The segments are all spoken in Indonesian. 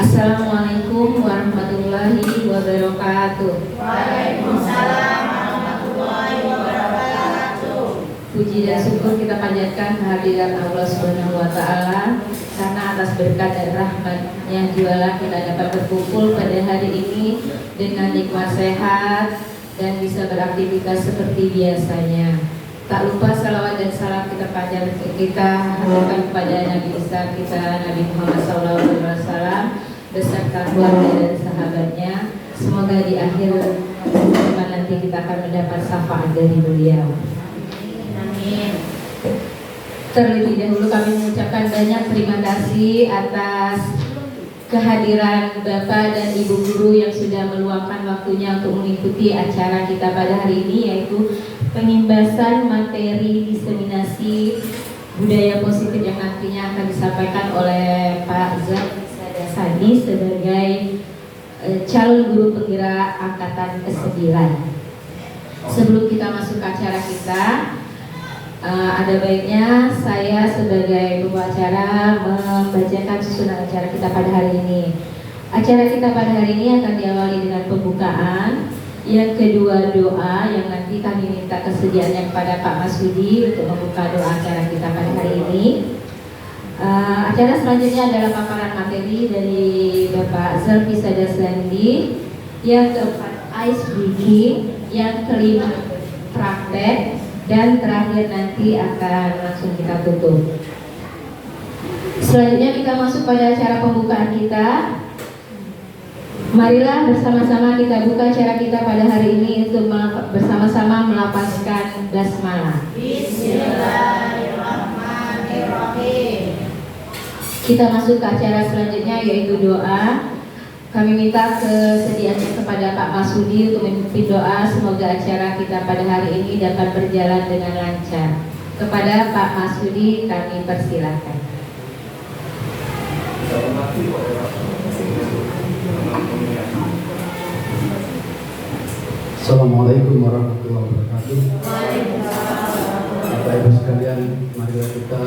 Assalamualaikum warahmatullahi wabarakatuh. Waalaikumsalam warahmatullahi wabarakatuh. Puji dan syukur kita panjatkan kehadiran Allah Subhanahu wa Ta'ala, karena atas berkat dan rahmat-Nya jualah kita dapat berkumpul pada hari ini dengan nikmat sehat dan bisa beraktivitas seperti biasanya. Tak lupa salawat dan salam kita haturkan kepada Nabi besar kita, Nabi Muhammad SAW, beserta keluarga dan sahabatnya. Semoga di akhir zaman nanti kita akan mendapat syafaat dari beliau. Amin. Terlebih dahulu kami mengucapkan banyak terima kasih atas kehadiran Bapak dan Ibu Guru yang sudah meluangkan waktunya untuk mengikuti acara kita pada hari ini, yaitu pengimbasan materi diseminasi budaya positif yang nantinya akan disampaikan oleh Pak Zalfi Sadasani sebagai calon guru penggerak angkatan ke-9. Sebelum kita masuk ke acara kita, ada baiknya saya sebagai pembawa acara membacakan susunan acara kita pada hari ini. Acara kita pada hari ini akan diawali dengan pembukaan, yang kedua doa, yang nanti kami minta kesediaannya kepada Pak Masudi untuk membuka doa acara kita pada hari ini. Acara selanjutnya adalah paparan materi dari Bapak Zalfi Sadasani. Yang keempat ice breaking, yang kelima praktek, dan terakhir nanti akan langsung kita tutup. Selanjutnya kita masuk pada acara pembukaan kita. Marilah bersama-sama kita buka acara kita pada hari ini untuk bersama-sama melafazkan basmalah. Bismillahirrahmanirrahim. Kita masuk ke acara selanjutnya, yaitu doa. Kami minta kesediaannya kepada Pak Masudi untuk memimpin doa. Semoga acara kita pada hari ini dapat berjalan dengan lancar. Kepada Pak Masudi kami persilakan. Assalamualaikum warahmatullahi wabarakatuh. Bapak Ibu sekalian, marilah kita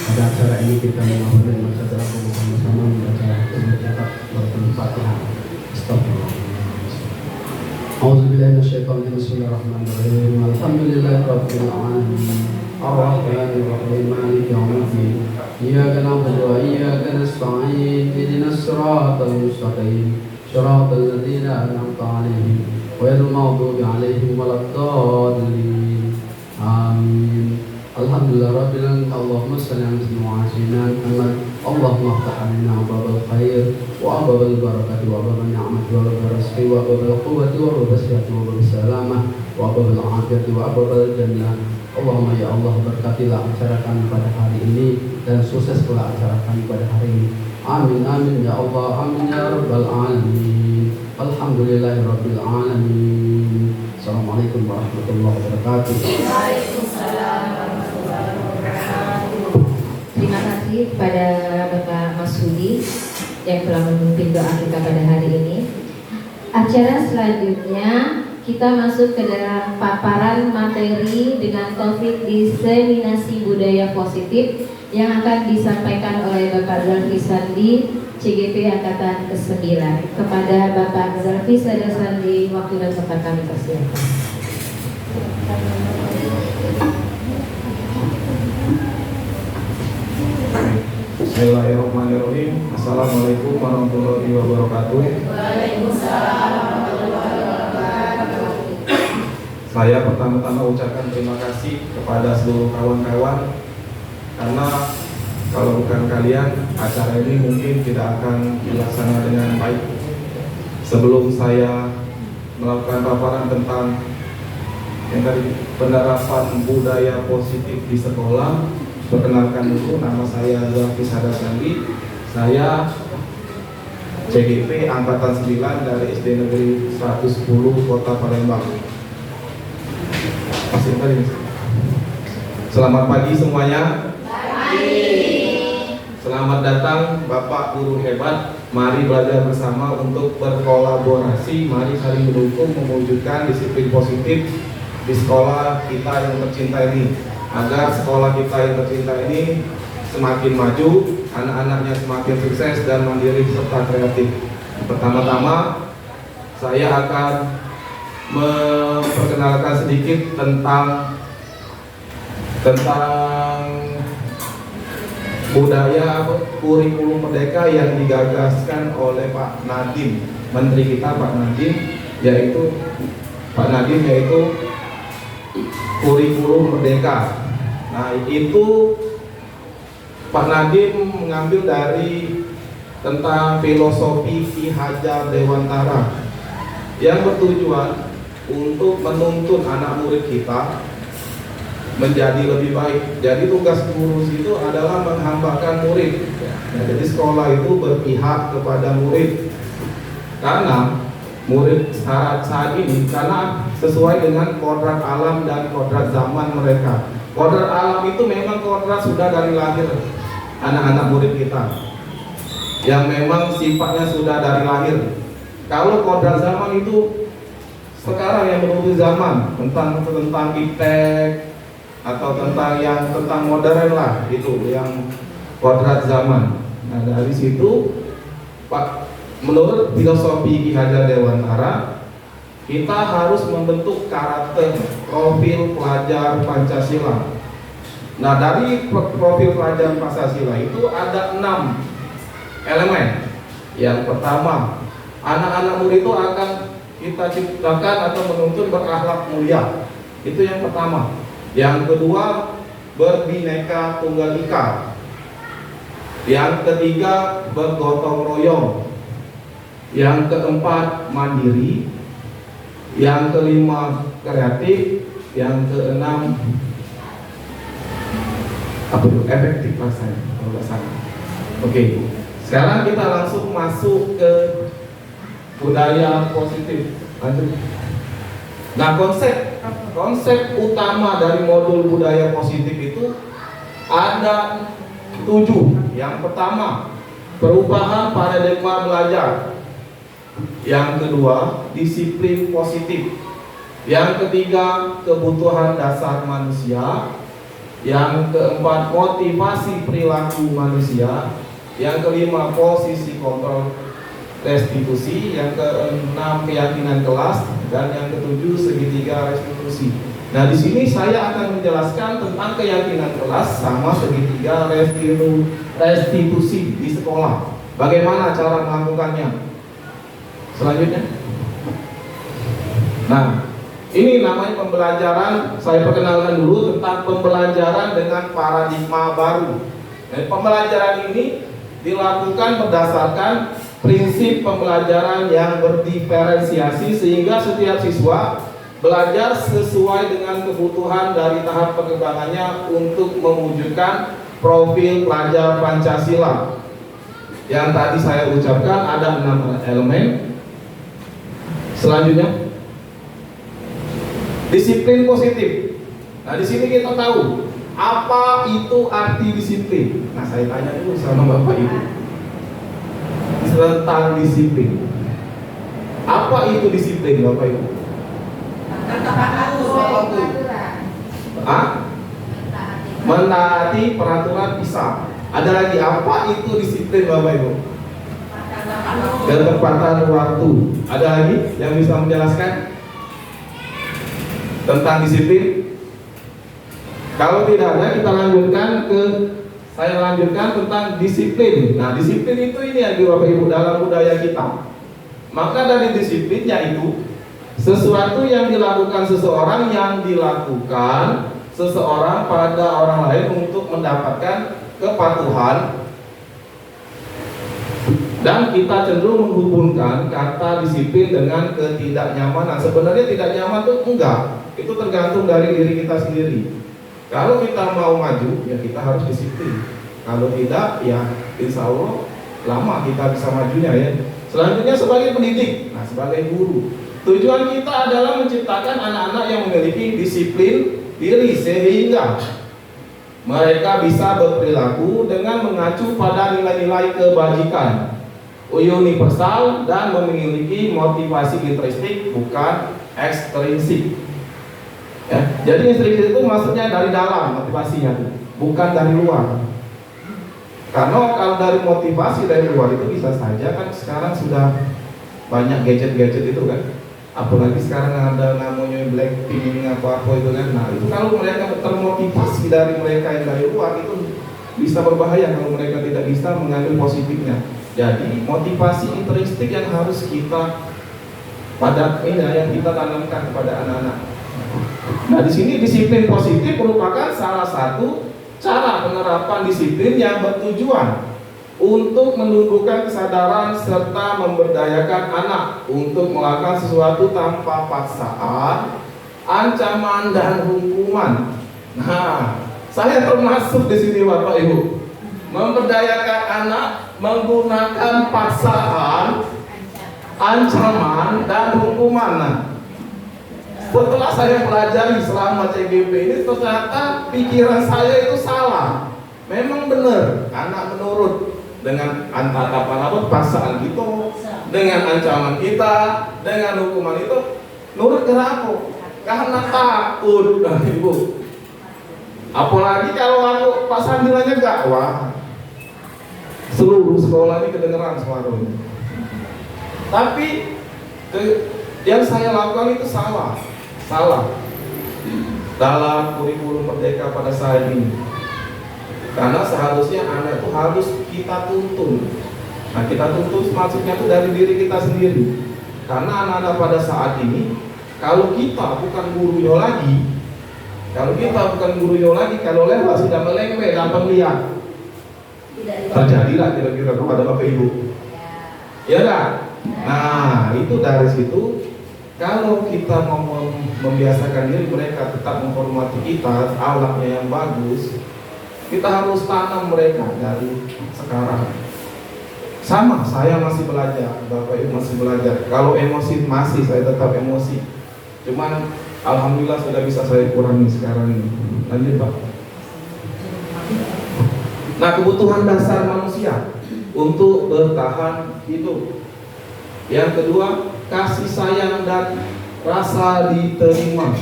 pada acara ini kita mengawali dengan secara bersama-sama membaca surat Al-Fatihah. Astagfirullah. A'udzubillahi minasyaitonir rajim. Bismillahirrahmanirrahim. Alhamdulillahirabbil alamin. Ar-Rahmanir Rahim. Maliki yaumiddin. Iyyaka na'budu wa iyyaka nasta'in. Ihdinas siratal mustaqim. Shiratal ladzina an'amta 'alaihim ghairil maghdubi 'alaihim waladdallin. Amin. Alhamdulillah rabbil alamin. Allahumma shalli 'ala sayyidina Muhammad. Allahumma iftah 'alaina abwabal khair wa abwabal barakati wa abwabal ni'mati wa abwabal rizqi wa abwabal quwwati wa abwabal sihhati wa abwabal salamah wa abwabal afiyati wa abwabal jannah. Allahumma ya Allah, berkatilah acara kami pada hari ini dan sukseskanlah acara kami pada hari ini. Amin amin ya Allah, amin ya rabbal alamin. Alhamdulillahirabbil alamin. Assalamualaikum warahmatullahi wabarakatuh. Waalaikumsalam warahmatullahi wabarakatuh. Terima kasih kepada Bapak Masudi yang telah memimpin doa kita pada hari ini. Acara selanjutnya kita masuk ke dalam paparan materi dengan topik diseminasi budaya positif yang akan disampaikan oleh Bapak Zalfi Sandi, CGP Angkatan ke-9. Kepada Bapak Zalfi Sadasani, waktu dan tempat kami persilakan. Bismillahirrahmanirrahim. Assalamualaikum warahmatullahi wabarakatuh. Waalaikumsalam warahmatullahi wabarakatuh. Saya pertama-tama ucapkan terima kasih kepada seluruh kawan-kawan, karena kalau bukan kalian, acara ini mungkin tidak akan dilaksanakan dengan baik. Sebelum saya melakukan paparan tentang yang tadi, penerapan budaya positif di sekolah, perkenalkan dulu, nama saya Zalfi Sadasani. Saya CGP Angkatan 9 dari SD Negeri 110 Kota Palembang. Selamat pagi semuanya. Selamat datang Bapak Guru hebat. Mari belajar bersama untuk berkolaborasi. Mari saling mendukung mewujudkan disiplin positif di sekolah kita yang tercinta ini, agar sekolah kita yang tercinta ini semakin maju, anak-anaknya semakin sukses dan mandiri serta kreatif. Pertama-tama saya akan memperkenalkan sedikit tentang budaya kurikulum merdeka yang digagaskan oleh Pak Nadiem, Menteri kita Pak Nadiem, yaitu kurikulum merdeka. Nah, itu Pak Nadiem mengambil dari tentang filosofi Ki Hajar Dewantara yang bertujuan untuk menuntun anak murid kita menjadi lebih baik. Jadi tugas guru itu adalah menghambakan murid. Nah, jadi sekolah itu berpihak kepada murid. Karena murid saat ini karena sesuai dengan kodrat alam dan kodrat zaman mereka. Kodrat alam itu memang kodrat sudah dari lahir anak-anak murid kita, yang memang sifatnya sudah dari lahir. Kalau kodrat zaman itu sekarang yang menuju zaman tentang iptek atau tentang modern lah, itu yang kodrat zaman. Nah, dari situ Pak, menurut filosofi Ki Hajar Dewantara, kita harus membentuk karakter profil pelajar Pancasila. Nah, dari profil pelajar Pancasila itu ada 6 elemen. Yang pertama, anak-anak murid itu akan kita ciptakan atau menuntun berakhlak mulia. Itu yang pertama. Yang kedua, berbineka tunggal ika. Yang ketiga, bergotong royong. Yang keempat, mandiri. Yang kelima, kreatif. Yang keenam, efektif rasanya, kalau nggak salah. Oke, sekarang kita langsung masuk ke budaya positif. Lanjut. Nah, konsep utama dari modul budaya positif itu ada 7. Yang pertama, perubahan paradigma belajar. Yang kedua, disiplin positif. Yang ketiga, kebutuhan dasar manusia. Yang keempat, motivasi perilaku manusia. Yang kelima, posisi kontrol restitusi. Yang keenam, keyakinan kelas. Dan yang ketujuh, segitiga restitusi. Nah, di sini saya akan menjelaskan tentang keyakinan kelas sama segitiga restitusi di sekolah. Bagaimana cara melakukannya? Selanjutnya. Nah, ini namanya pembelajaran. Saya perkenalkan dulu tentang pembelajaran dengan paradigma baru. Dan pembelajaran ini dilakukan berdasarkan prinsip pembelajaran yang berdiferensiasi, sehingga setiap siswa belajar sesuai dengan kebutuhan dari tahap perkembangannya untuk mewujudkan profil pelajar Pancasila. Yang tadi saya ucapkan ada 6 elemen. Selanjutnya, disiplin positif. Nah, di sini kita tahu apa itu arti disiplin. Nah, saya tanya dulu sama Bapak Ibu tentang disiplin. Apa itu disiplin, Bapak Ibu? Menaati peraturan bisa. Ada lagi, apa itu disiplin, Bapak Ibu? Ketepatan waktu. Ada lagi yang bisa menjelaskan tentang disiplin? Kalau tidak ada, saya lanjutkan tentang disiplin. Nah, disiplin itu ini ya Bapak Ibu dalam budaya kita. Maka dari disiplinnya itu sesuatu yang dilakukan seseorang pada orang lain untuk mendapatkan kepatuhan. Dan kita cenderung menghubungkan kata disiplin dengan ketidaknyamanan. Sebenarnya tidak nyaman itu enggak. Itu tergantung dari diri kita sendiri. Kalau kita mau maju, ya kita harus disiplin. Kalau tidak, ya insya Allah lama kita bisa majunya ya. Selanjutnya sebagai pendidik, nah sebagai guru, tujuan kita adalah menciptakan anak-anak yang memiliki disiplin diri sehingga mereka bisa berperilaku dengan mengacu pada nilai-nilai kebajikan universal dan memiliki motivasi intrinsik bukan ekstrinsik. Ya, jadi intrinsik itu maksudnya dari dalam motivasinya, bukan dari luar. Karena kalau dari motivasi dari luar itu bisa saja kan sekarang sudah banyak gadget-gadget itu kan. Apalagi sekarang ada namanya Blackpink apa itu kan. Nah itu kalau mereka termotivasi dari mereka yang dari luar itu bisa berbahaya kalau mereka tidak bisa mengambil positifnya. Jadi motivasi intrinsik yang harus kita yang kita tanamkan kepada anak-anak. Nah di sini disiplin positif merupakan salah satu cara penerapan disiplin yang bertujuan untuk menumbuhkan kesadaran serta memberdayakan anak untuk melakukan sesuatu tanpa paksaan, ancaman dan hukuman. Nah, saya termasuk di sini Bapak Ibu. Memberdayakan anak menggunakan paksaan, ancaman dan hukuman. Nah, setelah saya pelajari selama CGP ini ternyata pikiran saya itu salah. Memang benar, anak menurut dengan apa paksaan gitu, dengan ancaman kita, dengan hukuman itu nurut kenapa? Karena takut, Ibu. Apalagi kalau aku Pak Sambilannya enggak, wah, seluruh sekolah ini kedengeran suaranya. Tapi yang saya lakukan itu salah dalam kurikulum Merdeka pada saat ini. Karena seharusnya anak itu harus kita tuntun. Nah kita tuntun maksudnya itu dari diri kita sendiri. Karena anak-anak pada saat ini, kalau kita bukan gurunya lagi, kalau lewat sudah melengwe, gampang lihat. Terjadilah kira-kira kepada Bapak Ibu. Ya kan? Nah itu dari situ. Kalau kita mau membiasakan diri mereka tetap menghormati kita, akhlaknya yang bagus, kita harus tanam mereka dari sekarang. Sama, saya masih belajar, Bapak Ibu masih belajar. Kalau emosi masih saya tetap emosi. Cuman alhamdulillah sudah bisa saya kurangi sekarang ini. Lanjut Pak. Nah, kebutuhan dasar manusia untuk bertahan hidup. Yang kedua, kasih sayang dan rasa diterima.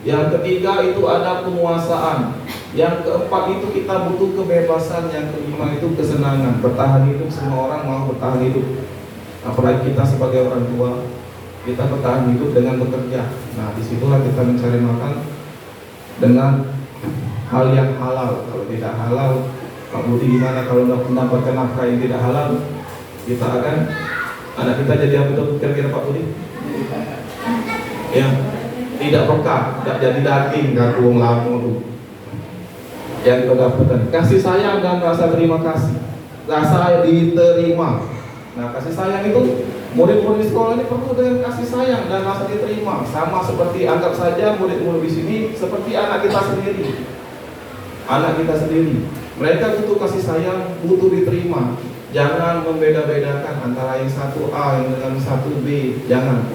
Yang ketiga itu ada penguasaan. Yang keempat itu kita butuh kebebasan. Yang kelima itu kesenangan. Bertahan hidup, semua orang mau bertahan hidup. Apalagi kita sebagai orang tua, kita bertahan hidup dengan bekerja. Nah disitulah kita mencari makan dengan hal yang halal. Kalau tidak halal, kamu gimana kalau mendapatkan nafkah yang tidak halal, kita akan anak kita jadi apa itu kira-kira Pak Budi? Ya, tidak peka, tidak jadi daging, gak tuang lamu tuh. Yang kita dapatkan kasih sayang dan rasa terima kasih, rasa diterima. Nah kasih sayang itu murid-murid di sekolah ini perlu dengan kasih sayang dan rasa diterima. Sama seperti anggap saja murid-murid di sini seperti anak kita sendiri. Anak kita sendiri, mereka butuh kasih sayang, butuh diterima. Jangan membeda-bedakan antara yang satu A yang dengan satu B, jangan.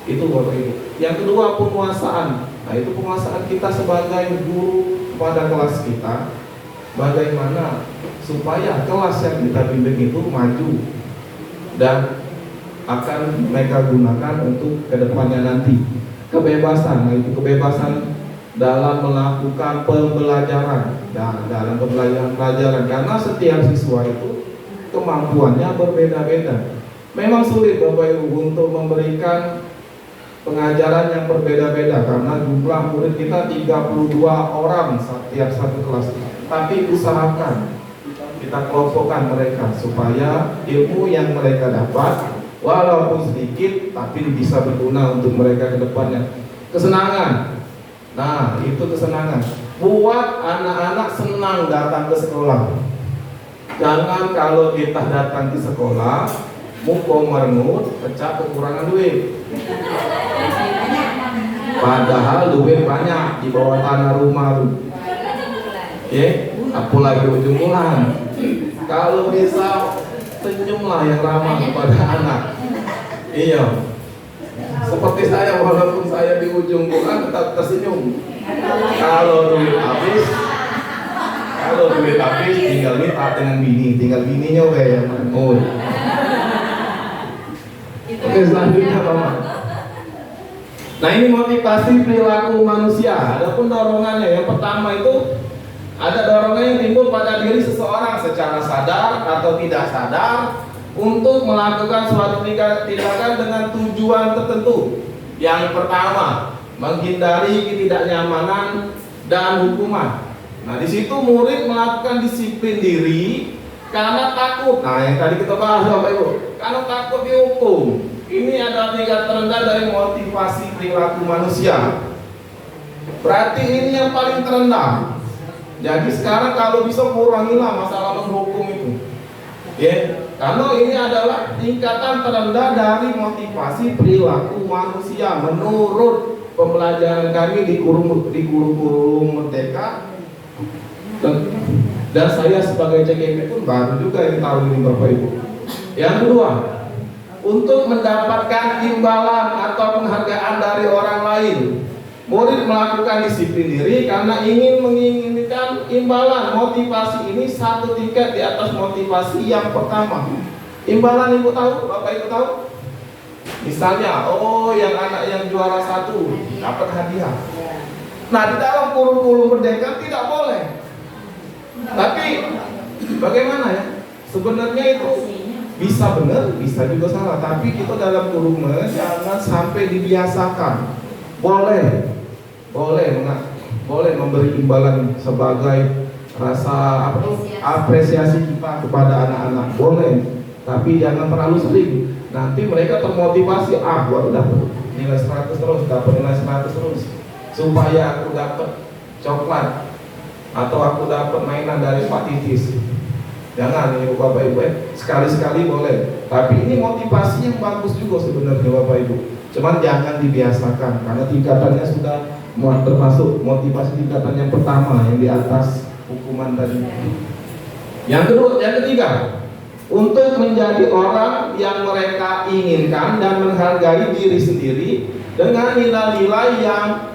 Itu Bapak Ibu. Yang kedua penguasaan. Nah itu penguasaan kita sebagai guru kepada kelas kita. Bagaimana supaya kelas yang kita bimbing itu maju dan akan mereka gunakan untuk kedepannya nanti. Kebebasan, nah itu kebebasan dalam melakukan pembelajaran dan dalam pembelajaran karena setiap siswa itu kemampuannya berbeda-beda. Memang sulit Bapak Ibu untuk memberikan pengajaran yang berbeda-beda karena jumlah murid kita 32 orang setiap satu kelas. Tapi usahakan kita kelompokkan mereka supaya ilmu yang mereka dapat walaupun sedikit tapi bisa berguna untuk mereka ke depannya. Kesenangan. Nah, itu kesenangan. Buat anak-anak senang datang ke sekolah. Jangan kalau kita datang ke sekolah muko merengut, pecah kekurangan duit. Padahal duit banyak di bawah tanah rumah tuh. Apalagi ujung bulan. Kalau bisa senyumlah yang ramah kepada anak. Iya. Seperti saya walaupun saya di ujung bulan tetap tersenyum. Kalau duit habis tinggal minta dengan bini, tinggal bininya yang mau. Oke, selanjutnya Bapak. Nah ini motivasi perilaku manusia. Adapun dorongannya yang pertama itu Ada dorongan yang timbul pada diri seseorang secara sadar atau tidak sadar untuk melakukan suatu tindakan dengan tujuan tertentu. Yang pertama, menghindari ketidaknyamanan dan hukuman. Nah, di situ murid melakukan disiplin diri karena takut. Nah, yang tadi kita bahas Bapak Ibu, karena takut dihukum. Ini adalah tingkat terendah dari motivasi perilaku manusia. Berarti ini yang paling terendah. Jadi sekarang kalau bisa kurangilah masalah menghukum itu. Ya, karena ini adalah tingkatan terendah dari motivasi perilaku manusia menurut pembelajaran kami di guru-guru Merdeka. Dan saya sebagai CGP pun baru juga yang tahu ini Bapak Ibu. Yang kedua, untuk mendapatkan imbalan atau penghargaan dari orang lain, murid melakukan disiplin diri karena ingin menginginkan imbalan. Motivasi ini satu tingkat di atas motivasi yang pertama. Imbalan Ibu tahu, Bapak Ibu tahu? Misalnya, yang anak yang juara 1 dapat hadiah. Nah, di dalam kurikulum Merdeka tidak boleh. Tapi bagaimana ya? Sebenarnya itu bisa benar, bisa juga salah. Tapi kita dalam kurikulum jangan sampai dibiasakan. Boleh memberi imbalan sebagai rasa apresiasi kita kepada anak-anak, boleh. Tapi jangan terlalu sering. Nanti mereka termotivasi, gua dapat nilai 100 terus, dapat nilai 100 terus, supaya aku dapat coklat atau aku dapat mainan dari Pak Titis. Jangan Ibu Bapak Ibu, sekali-sekali boleh. Tapi ini motivasi yang bagus juga sebenarnya Bapak Ibu. Cuman jangan dibiasakan karena tingkatannya sudah termasuk motivasi tingkatan yang pertama yang di atas hukuman tadi. Yang ketiga, untuk menjadi orang yang mereka inginkan dan menghargai diri sendiri dengan nilai-nilai yang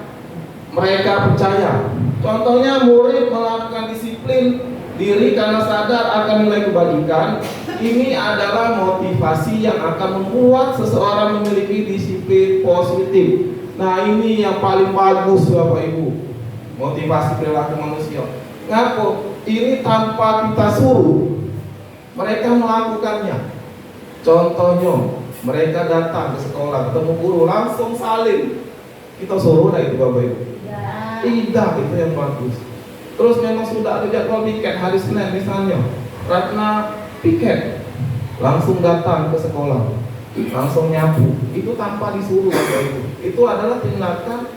mereka percaya. Contohnya murid melakukan disiplin diri karena sadar akan nilai kebajikan. Ini adalah motivasi yang akan membuat seseorang memiliki disiplin positif. Nah, ini yang paling bagus Bapak Ibu, motivasi perilaku manusia. Ngapa? Ini tanpa kita suruh, mereka melakukannya. Contohnya, mereka datang ke sekolah, ketemu guru, langsung salin. Kita suruh itu Bapak Ibu? Tidak, itu yang bagus. Terus memang sudah ada jadwal piket hari Senin misalnya, Ratna piket, langsung datang ke sekolah, langsung nyapu. Itu tanpa disuruh Bapak Ibu. Itu adalah tindakan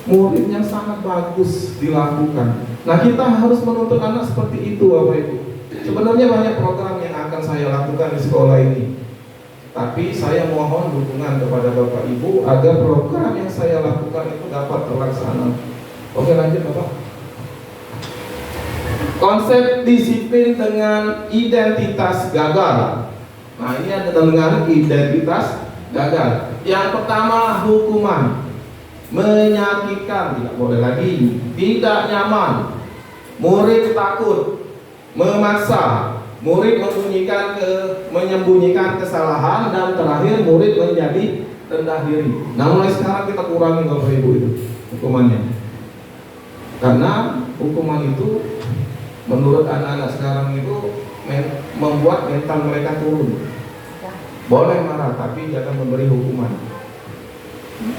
murid yang sangat bagus dilakukan. Nah, kita harus menuntut anak seperti itu Bapak Ibu. Sebenarnya banyak program yang akan saya lakukan di sekolah ini, tapi saya mohon dukungan kepada Bapak Ibu agar program yang saya lakukan itu dapat terlaksana. Oke, lanjut Bapak. Konsep disiplin dengan identitas gagal. Nah, ini ada dengan identitas gagal. Yang pertama, hukuman. Menyakitkan, tidak boleh lagi. Tidak nyaman. Murid takut. Memaksa. Murid menyembunyikan kesalahan. Dan terakhir, murid menjadi rendah diri. Nah, mulai sekarang kita kurangi Bapak Ibu itu hukumannya. Karena hukuman itu menurut anak-anak sekarang itu membuat mental mereka turun. Boleh marah, tapi jangan memberi hukuman.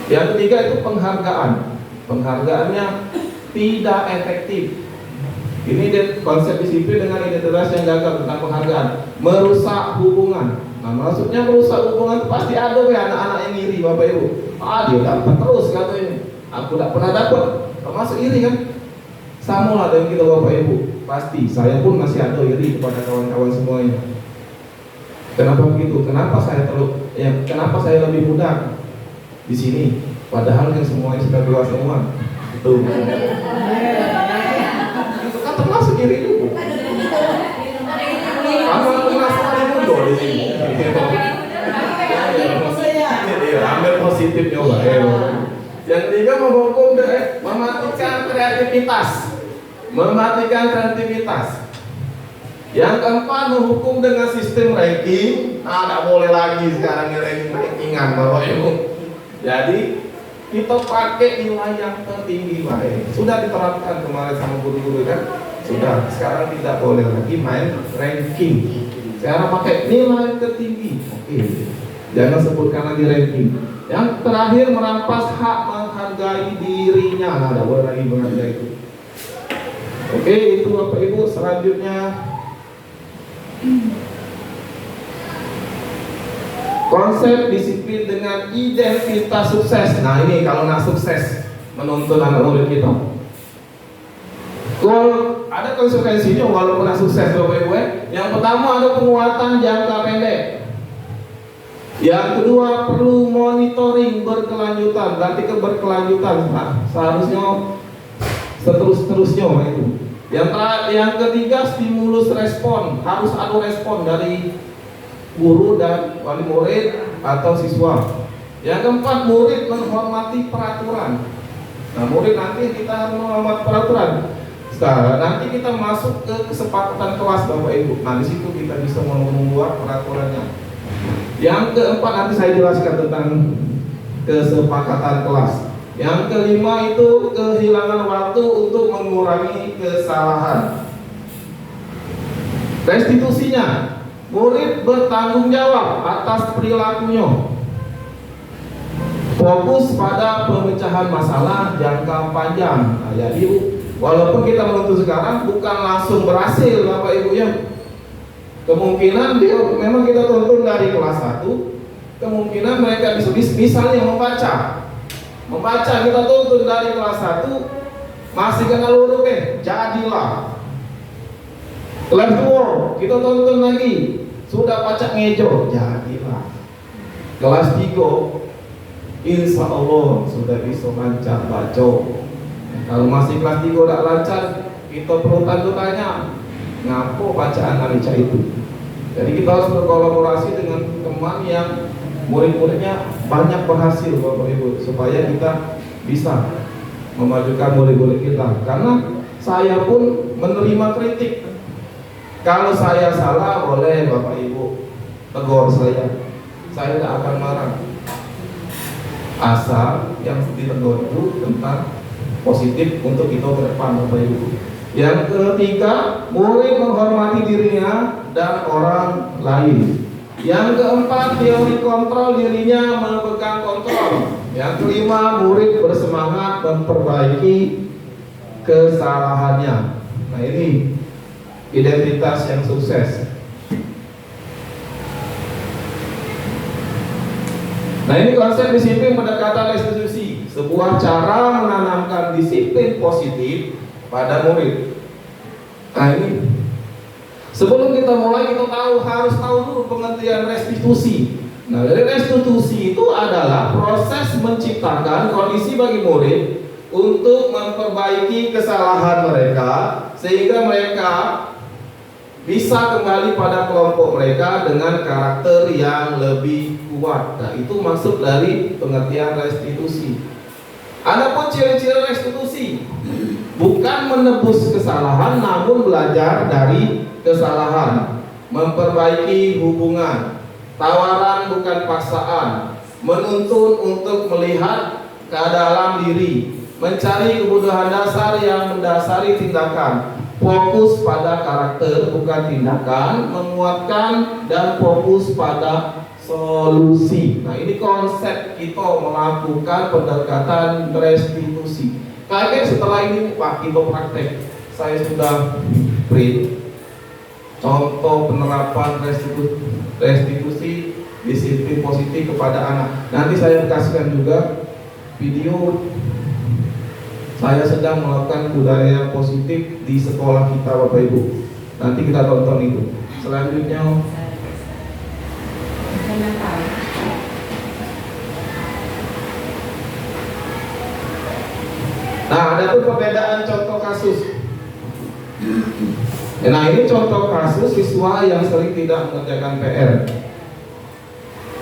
Yang ketiga itu penghargaan. Penghargaannya tidak efektif. Ini konsep disiplin dengan identitas yang gagal tentang penghargaan. Merusak hubungan. Nah, maksudnya merusak hubungan itu pasti ada anak-anak yang iri Bapak Ibu. Dia dapat terus katanya. Aku tidak pernah dapat. Termasuk iri kan? Sama lah dengan kita Bapak Ibu. Pasti, saya pun masih ada iri kepada kawan-kawan semuanya. Kenapa begitu? Kenapa saya lebih muda di sini? Padahal yang semuanya sudah dewasa semua. Itu kan termasuk iri dulu. Kamu termasuk iri dulu di sini. Ambil positif coba. Yang ketiga menghukum mematikan kreativitas. Yang keempat menghukum dengan sistem ranking. Tidak boleh lagi sekarang rankingan Bapak Ibu. Jadi kita pakai nilai yang tertinggi baik. Sudah diterapkan kemarin sama guru-guru kan. Sudah, sekarang tidak boleh lagi main ranking. Sekarang pakai nilai tertinggi. Oke, jangan sebutkan lagi ranking. Yang terakhir, merampas hak menghargai dirinya. Nah, tidak boleh lagi menghargai itu. Oke, itu Bapak Ibu. Selanjutnya, konsep disiplin dengan identitas sukses. Nah, ini kalau nak sukses menuntun anak murid kita. Kalau ada konsekuensinya walaupun nak sukses Bapak Ibu. Yang pertama ada penguatan jangka pendek. Yang kedua perlu monitoring berkelanjutan. Berarti keberkelanjutan. Nah, seharusnya seterusnya itu. Yang ketiga stimulus respon. Harus ada respon dari guru dan wali murid atau siswa. Yang keempat, murid menghormati peraturan. Nah, murid nanti kita harus menghormati peraturan. Sekarang nanti kita masuk ke kesepakatan kelas Bapak Ibu. Nah, di situ kita bisa membuat peraturannya. Yang keempat nanti saya jelaskan tentang kesepakatan kelas. Yang kelima itu kehilangan waktu untuk mengurangi kesalahan. Restitusinya, murid bertanggung jawab atas perilakunya. Fokus pada pemecahan masalah jangka panjang. Nah, jadi walaupun kita menuntut sekarang bukan langsung berhasil Bapak Ibu ya. Kemungkinan dia memang kita tuntun dari kelas 1, kemungkinan mereka bisa misalnya membaca kita tuntun dari kelas 1 masih kenal huruf jadilah. Kelas 2 kita tuntun lagi sudah baca ngejo, jadilah. Kelas 3 insya Allah sudah bisa lancar baca. Kalau masih kelas 3 tidak lancar, kita perlu tanya ngapo bacaan analisa itu. Jadi kita harus berkolaborasi dengan teman yang murid-muridnya banyak berhasil Bapak Ibu, supaya kita bisa memajukan murid-murid kita. Karena saya pun menerima kritik. Kalau saya salah boleh Bapak Ibu tegur saya tidak akan marah. Asal yang ditegur itu tentang positif untuk kita ke depan Bapak Ibu. Yang ketiga, murid menghormati dirinya dan orang lain. Yang keempat, teori kontrol dirinya memegang kontrol. Yang kelima, murid bersemangat memperbaiki kesalahannya. Nah, ini identitas yang sukses. Nah, ini konsep disiplin pendekatan restitusi, sebuah cara menanamkan disiplin positif pada murid. Nah, ini sebelum kita mulai kita harus tahu dulu pengertian restitusi. Nah, dari restitusi itu adalah proses menciptakan kondisi bagi murid untuk memperbaiki kesalahan mereka sehingga mereka bisa kembali pada kelompok mereka dengan karakter yang lebih kuat. Nah, itu maksud dari pengertian restitusi. Adapun ciri-ciri restitusi, bukan menebus kesalahan namun belajar dari kesalahan, memperbaiki hubungan, tawaran bukan paksaan, menuntun untuk melihat ke dalam diri, mencari kebutuhan dasar yang mendasari tindakan, fokus pada karakter bukan tindakan, menguatkan dan fokus pada solusi. Nah, ini konsep kita melakukan pendekatan restitusi. Kayak setelah ini Pak kita praktek, saya sudah print contoh penerapan restitusi disiplin positif kepada anak. Nanti saya kasihkan juga video saya sedang melakukan budaya positif di sekolah kita Bapak Ibu. Nanti kita tonton itu. Selanjutnya nah, ada tuh perbedaan contoh kasus. Nah, ini contoh kasus siswa yang sering tidak mengerjakan PR.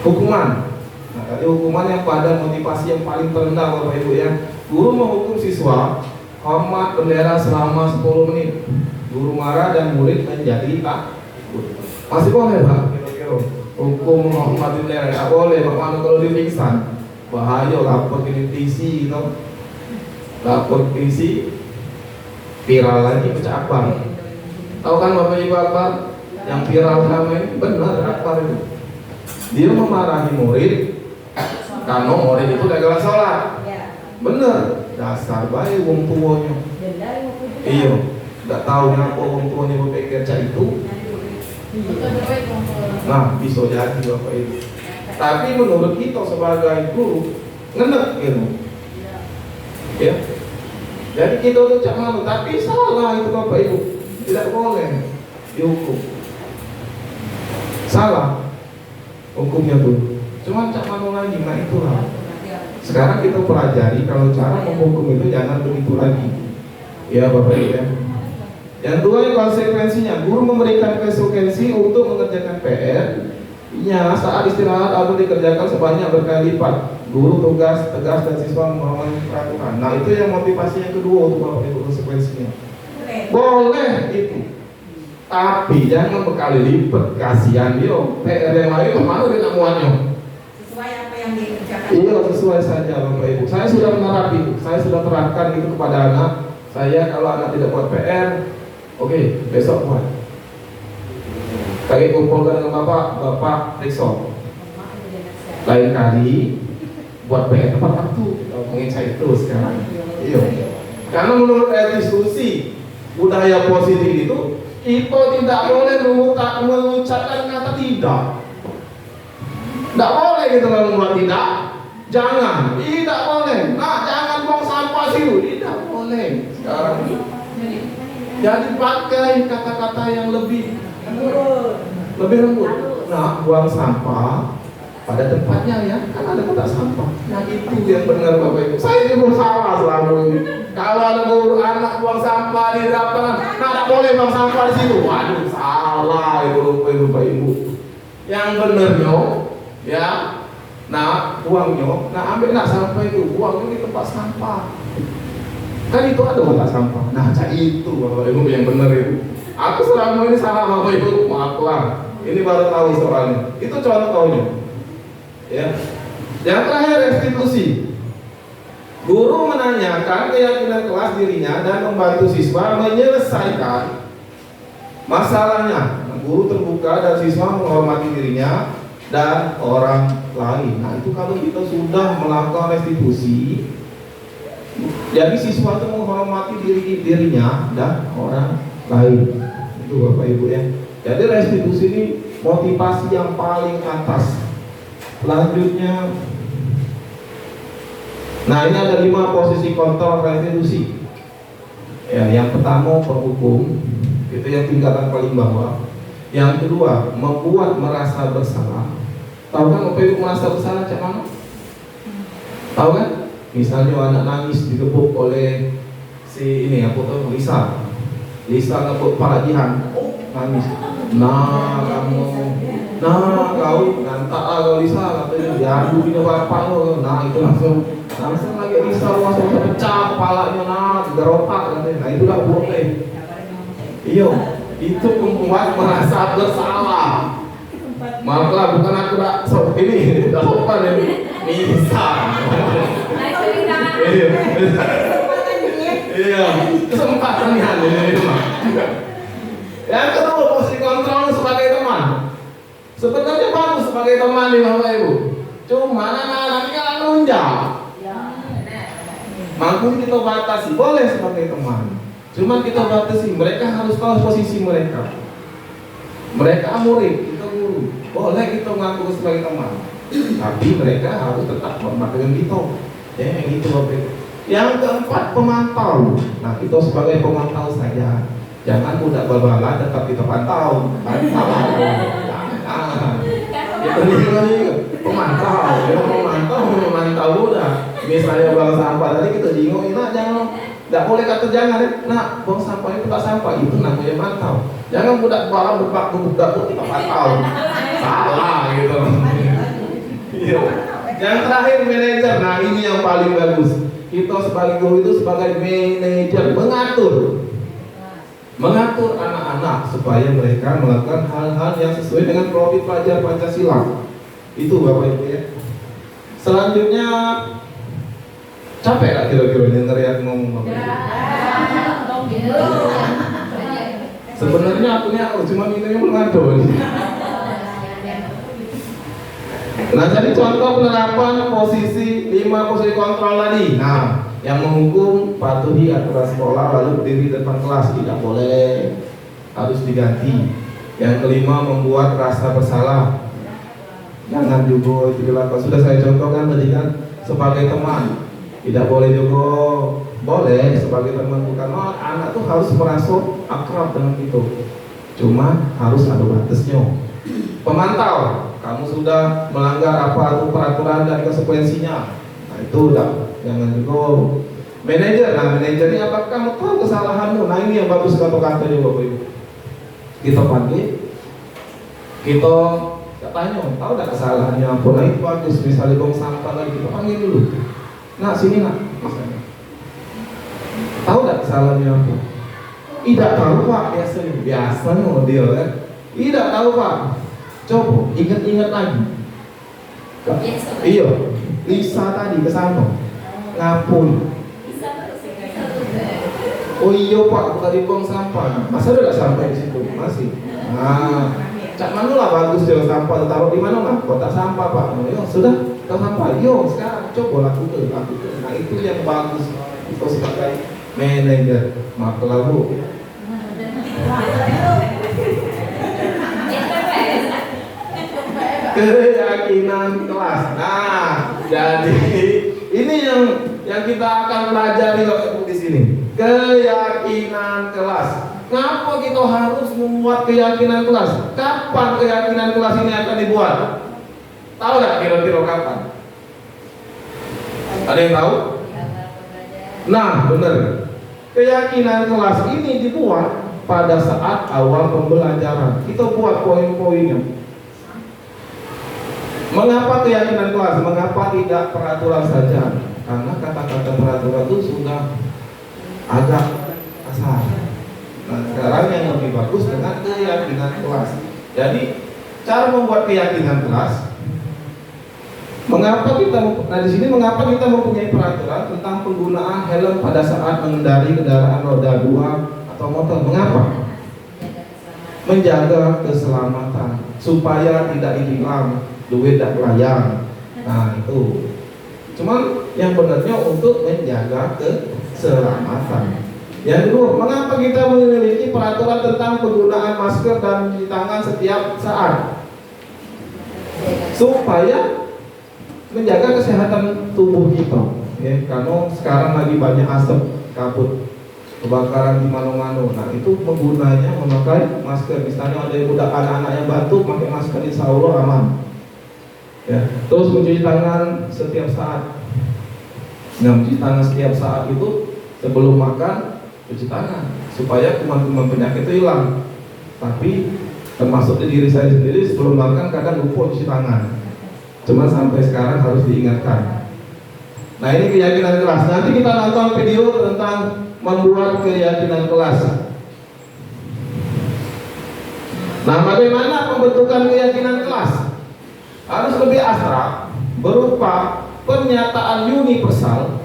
Hukuman. Nah, tadi hukuman yang pada motivasi yang paling terendah Bapak Ibu ya. Guru menghukum siswa hormat bendera selama 10 menit. Guru marah dan murid menjadi takut. Masih boleh Pak? Kira-kira hukum hormat bendera tidak boleh. Bagaimana kalau dipingsan? Bahaya, lapor ke TC gitu. Lapor TC Viral lagi pecah akbar. Tahu kan Bapak Ibu akbar? Yang viral selama ini benar akbar itu. Dia memarahi murid karena murid itu gagal sholat. Bener, dasar baik wong tuanya. Iya, nggak tahu ngapa wong tuanya berpikir cak itu. Nah, bisa jadi Bapak Ibu. Tapi menurut kita sebagai guru ngenek ilmu. Ya. Jadi kita tuh cak malu, tapi salah itu Bapak Ibu. Tidak boleh dihukum. Salah hukumnya tuh. Cuma cak malu lagi, nah itulah. Sekarang kita pelajari kalau cara menghukum itu jangan begitu lagi. Ya Bapak Ibu ya. Yang dua konsekuensinya, guru memberikan konsekuensi untuk mengerjakan PR-nya saat istirahat atau dikerjakan sebanyak berkali lipat. Guru tugas tegas dan siswa menghormati peraturan. Nah itu yang motivasi yang kedua untuk Bapak Ibu konsekuensinya. Boleh itu, tapi jangan berkali lipat. Kasihan dia. PR yang lain kemana dia nak muatnya? Sesuai apa yang dikerjakan. Iya sesuai saja Bapak Ibu. Saya sudah menerapkan itu. Saya sudah terapkan itu kepada anak saya. Kalau anak tidak buat PR, oke, besok buat. Kali kumpulkan dengan bapak periksa. Lain kali buat PR tepat waktu. Ngomongin saya terus sekarang. Iya. Karena menurut diskusi budaya positif itu, kita tidak boleh mengucapkan kata tidak. Tidak boleh kita membuat tidak. Jangan, tidak boleh. Nah, jangan buang sampah situ. Tidak boleh. Sekarang ini. Jadi pakai kata-kata yang lebih lembut. Nah, buang sampah pada tempatnya ya. Kan ada kotak sampah. Nah, itu yang benar Bapak Ibu. Saya juga salah selama ini. Kalau ada guru anak buang sampah di lapangan, nah tidak boleh buang sampah di situ. Waduh, salah itu Bapak Ibu. Yang benarnya ya. Nah, buangnya, nah ambil nak sampah itu, buangnya di tempat sampah. Kan itu ada kotak sampah. Nah, cak itu Bapak Ibu yang benar itu. Aku selama ini salah Bapak Ibu, maaflah. Ini baru tahu soalnya. Itu contohnya. Ya. Yang terakhir restitusi. Guru menanyakan keyakinan kelas dirinya dan membantu siswa menyelesaikan masalahnya. Guru terbuka dan siswa menghormati dirinya dan orang lain. Nah itu kalau kita sudah melakukan restitusi, jadi siswa itu menghormati dirinya dan orang lain. Itu Bapak Ibu ya. Jadi restitusi ini motivasi yang paling atas. Selanjutnya, nah ini ada 5 posisi kontrol restitusi. Ya, yang pertama penghukum, itu yang tingkatan paling bawah. Yang kedua membuat merasa bersalah. Tahu kan Bapak Ibu merasa bersalah cak mana? Tahu kan? Misalnya anak nangis digebuk oleh si ini apa tuh Lisa ngebuk Pak Jihan, nangis. Nah kau nanti kalau Lisa katanya diadu di bapak lo. Nah itu langsung lagi Lisa langsung pecah kepalanya, nah gerotak katanya. Nah itulah boleh. Iya, itu membuat merasa bersalah. Maaflah, bukan aku tak ini, tak sopan ini. Bisa. Iya, kesempatan ya ini. Yang kedua, posisi kontrol sebagai teman. Sebenarnya bagus sebagai teman nih Bapak Ibu. Cuma anak-anak ini kan nunjang. Mampu kita batasi, boleh sebagai teman. Cuma kita batasi, mereka harus tahu posisi mereka. Mereka murid, kita guru. Boleh kita mengaku sebagai teman, tapi mereka harus tetap hormat dengan kita. Ya, yang itu Bapak Ibu. Yang keempat, pemantau. Nah, kita sebagai pemantau saja. Jangan budak balbala, tetap kita pantau. Pemantau, memantau udah. Misalnya buang sampah tadi kita jingok, nah jangan, tidak boleh kata jangan, nah buang sampah itu tak sampah itu namanya mantau. Jangan budak bala berbak kita pantau, salah gitu. Yang terakhir manajer, nah ini yang paling bagus. Kita sebagai guru itu sebagai manajer mengatur anak-anak supaya mereka melakukan hal-hal yang sesuai dengan profil pelajar Pancasila. Itu Bapak Ibu ya. Selanjutnya capek gak kira-kira yang teriak ngomong Bapak Ibu? Sebenarnya akunya cuma minumnya belum ada. Nah, jadi contoh penerapan posisi 5 posisi kontrol tadi. Nah, yang menghukum patuhi aturan sekolah lalu berdiri depan kelas tidak boleh, harus diganti. Yang kelima membuat rasa bersalah, jangan juga itu dilakukan. Sudah saya contohkan tadi kan, sebagai teman tidak boleh juga, boleh sebagai teman, bukan anak tuh harus merasa akrab dengan itu, cuma harus ada batasnya. Pemantau, kamu sudah melanggar apa itu peraturan dan konsekuensinya, nah itu udah jangan juga. Manajer, nah manajer ini apakah kamu tahu kesalahanmu? Nah ini yang bagus kata-kata juga Bapak Ibu. Kita panggil, kita tanya, tahu tidak kesalahannya apa? Nah itu bagus, misalnya buang sampah lagi, kita panggil dulu. Nah sini nak, misalnya, tahu tidak kesalahannya apa? Tidak tahu Pak, biasanya dia kan. Tidak tahu Pak, coba ingat-ingat lagi. Iya, Lisa tadi ke sana, ngapun. Oh iya Pak, tadi buang sampah. Masa udah gak sampai di situ? Masih. Nah, cak mana lah bagus dia sampah, taruh di mana lah? Kotak sampah Pak. Yo sudah, kotak sampah. Yo sekarang coba lakukan. Nah itu yang bagus. Itu sebagai manajer. Maka lalu keyakinan kelas. Nah, jadi ini yang kita akan pelajari di sini. Keyakinan kelas. Kenapa kita harus membuat keyakinan kelas? Kapan keyakinan kelas ini akan dibuat? Tahu nggak kira-kira kapan? Ada yang tahu? Nah, benar. Keyakinan kelas ini dibuat pada saat awal pembelajaran. Kita buat poin-poinnya. Mengapa keyakinan kelas? Mengapa tidak peraturan saja? Karena kata-kata peraturan itu sudah agak kasar. Nah, sekarang yang lebih bagus dengan keyakinan kelas. Jadi, cara membuat keyakinan kelas. Mengapa kita? Nah di sini mengapa kita mempunyai peraturan tentang penggunaan helm pada saat mengendarai kendaraan roda 2 atau motor? Mengapa? Menjaga keselamatan supaya tidak ditilang, duit tak melayang. Nah itu. Cuman yang benarnya untuk menjaga keselamatan. Yang kedua, mengapa kita memiliki peraturan tentang penggunaan masker dan cuci tangan setiap saat? Supaya menjaga kesehatan tubuh kita, ya, karena sekarang lagi banyak asap kabut, kebakaran di mana-mana. Nah itu penggunanya memakai masker. Misalnya ada yang udah anak-anak yang batuk, pakai masker, insya Allah aman. Ya. Terus mencuci tangan setiap saat. Nah mencuci tangan setiap saat itu sebelum makan cuci tangan supaya kuman-kuman penyakit itu hilang. Tapi termasuk di diri saya sendiri sebelum makan kadang lupa cuci tangan. Cuma sampai sekarang harus diingatkan. Nah ini keyakinan kelas. Nanti kita nonton video tentang membuat keyakinan kelas. Nah bagaimana pembentukan keyakinan kelas? Harus lebih abstrak, berupa pernyataan universal,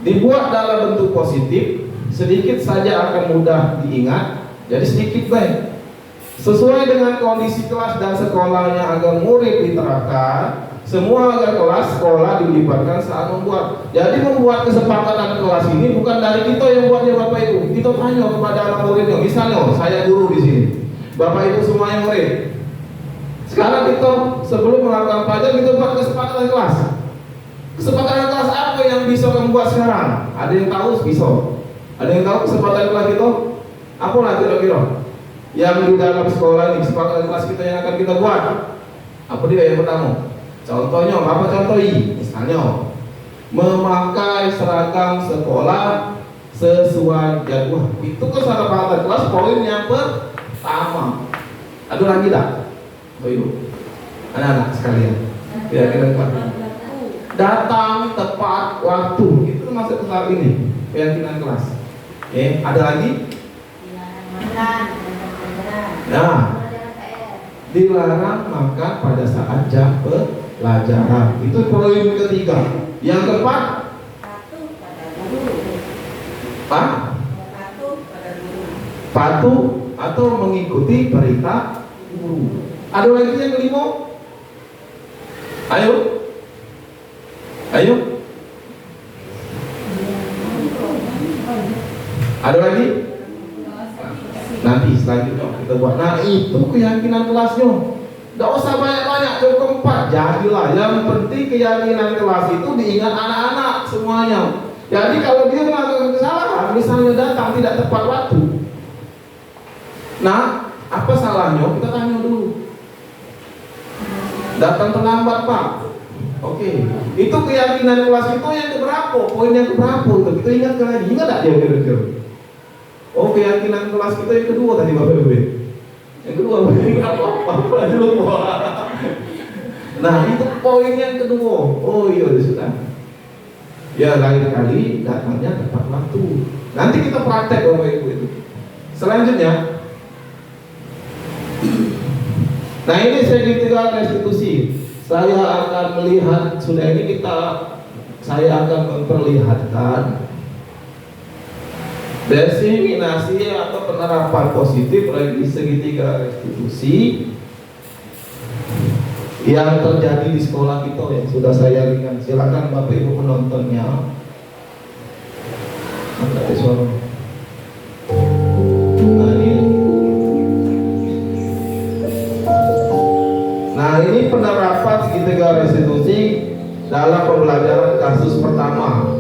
dibuat dalam bentuk positif, sedikit saja akan mudah diingat, jadi sedikit baik. Sesuai dengan kondisi kelas dan sekolahnya agar murid diterapkan. Semua agar kelas sekolah dilibatkan saat membuat. Jadi membuat kesepakatan kelas ini bukan dari kita yang buatnya Bapak Ibu. Kita tanya kepada anak muridnya. Misalnya saya guru di sini, Bapak Ibu semuanya murid. Sekarang kita sebelum melakukan pelajaran kita buat kesepakatan kelas. Kesepakatan kelas apa yang bisa kamu buat sekarang? Ada yang tahu? Bisa. Ada yang tahu kesepakatan kelas kita? Apa lah kira-kira? Yang di dalam sekolah ini kesepakatan kelas kita yang akan kita buat. Apa dia yang pertama? Contohnya, apa contohi? Misalnya, memakai seragam sekolah sesuai jadwal. Itu kesepakatan kelas poin yang pertama. Ada lagi tak? Ibu, anak-anak sekalian, kira-kira datang tepat waktu. Itu termasuk saat ini keyakinan kelas. Ada lagi? Nah, dilarang makan pada saat jam pelajaran. Itu poin ketiga. Yang keempat, Pak? patuh atau mengikuti perintah guru. Ada lagi yang kelima? Ayo. Ayo. Ada lagi? Nanti selanjutnya kita buat. Nah itu keyakinan kelasnya. Tidak usah banyak-banyak, cukup 4. Jadilah yang penting keyakinan kelas itu diingat anak-anak semuanya. Jadi kalau dia melakukan kesalahan, misalnya datang tidak tepat waktu, nah apa salahnya? Kita tanya dulu. Datang terlambat Pak. Oke, itu keyakinan kelas itu yang keberapa? Poin yang keberapa? Kita ingatkan lagi. Ingat tak dia kira-kira? Oh, keyakinan kelas kita yang kedua tadi Bapak Ibu. Yang kedua, apa dulu? Nah, itu poin yang kedua. Oh iya, sudah. Ya, lain kali datangnya tepat waktu. Nanti kita praktek Bapak Ibu itu. Selanjutnya, nah ini segitiga restitusi. Saya akan melihat, sudah ini saya akan memperlihatkan diseminasi atau penerapan positif bagi segitiga restitusi yang terjadi di sekolah kita yang sudah saya lihat. Silakan Bapak Ibu menontonnya. Angkat suara. Nah ini penerapan segitiga restitusi dalam pembelajaran kasus pertama.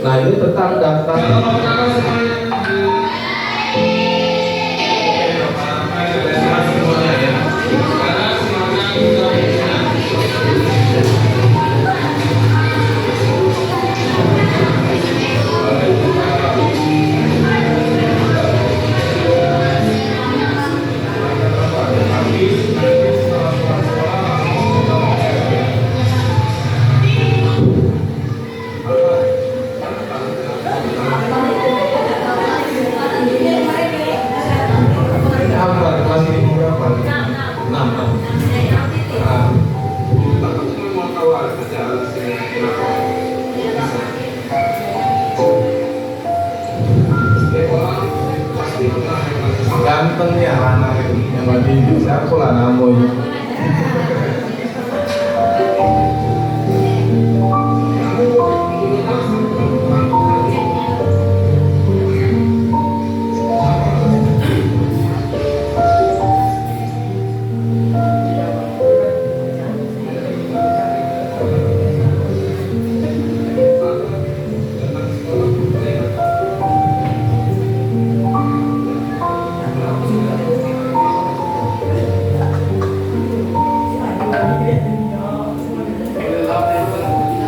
Nah ini tentang daftar. Gantengnya anak itu yang lagi siapa lah namanya.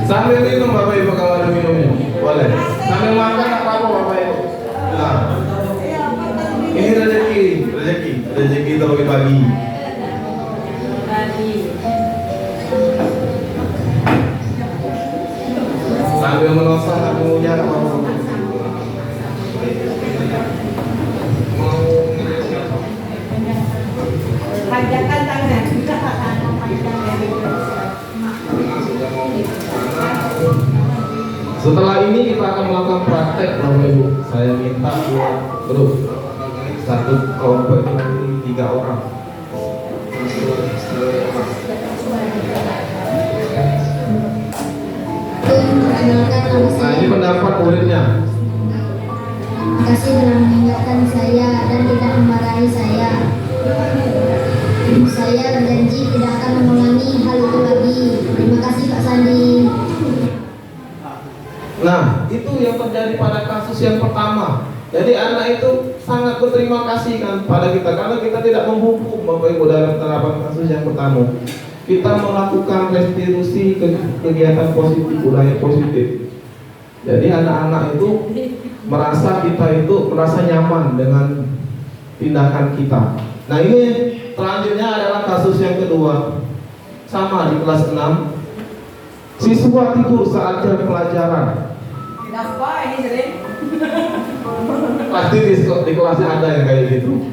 Sambil minum Bapak Ibu kalau ada minumnya boleh. Sambil makan tak apa-apa Bapak Ibu. Nah, ini rezeki kita bagi-bagi. Sambil menosong tak mengunyah tak apa-apa. Panjatkan tangan. Setelah ini kita akan melakukan praktek Bapak Ibu. Saya minta buat grup satu kelompok itu 3 orang. Nah ini pendapat muridnya. Terima kasih telah mengingatkan saya dan tidak memarahi saya. Saya berjanji tidak akan mengulangi hal itu lagi. Terima kasih Pak Sandi. Nah, itu yang terjadi pada kasus yang pertama. Jadi anak itu sangat berterima kasih kan pada kita karena kita tidak menghukum Bapak Ibu dalam penerapan kasus yang pertama. Kita melakukan restitusi kegiatan positif, budaya positif. Jadi anak-anak itu merasa kita itu merasa nyaman dengan tindakan kita. Nah ini selanjutnya adalah kasus yang kedua. Sama di kelas 6. Siswa tidur saat jam pelajaran. Kenapa ini sering? Pasti di kelasnya ada yang kayak gitu.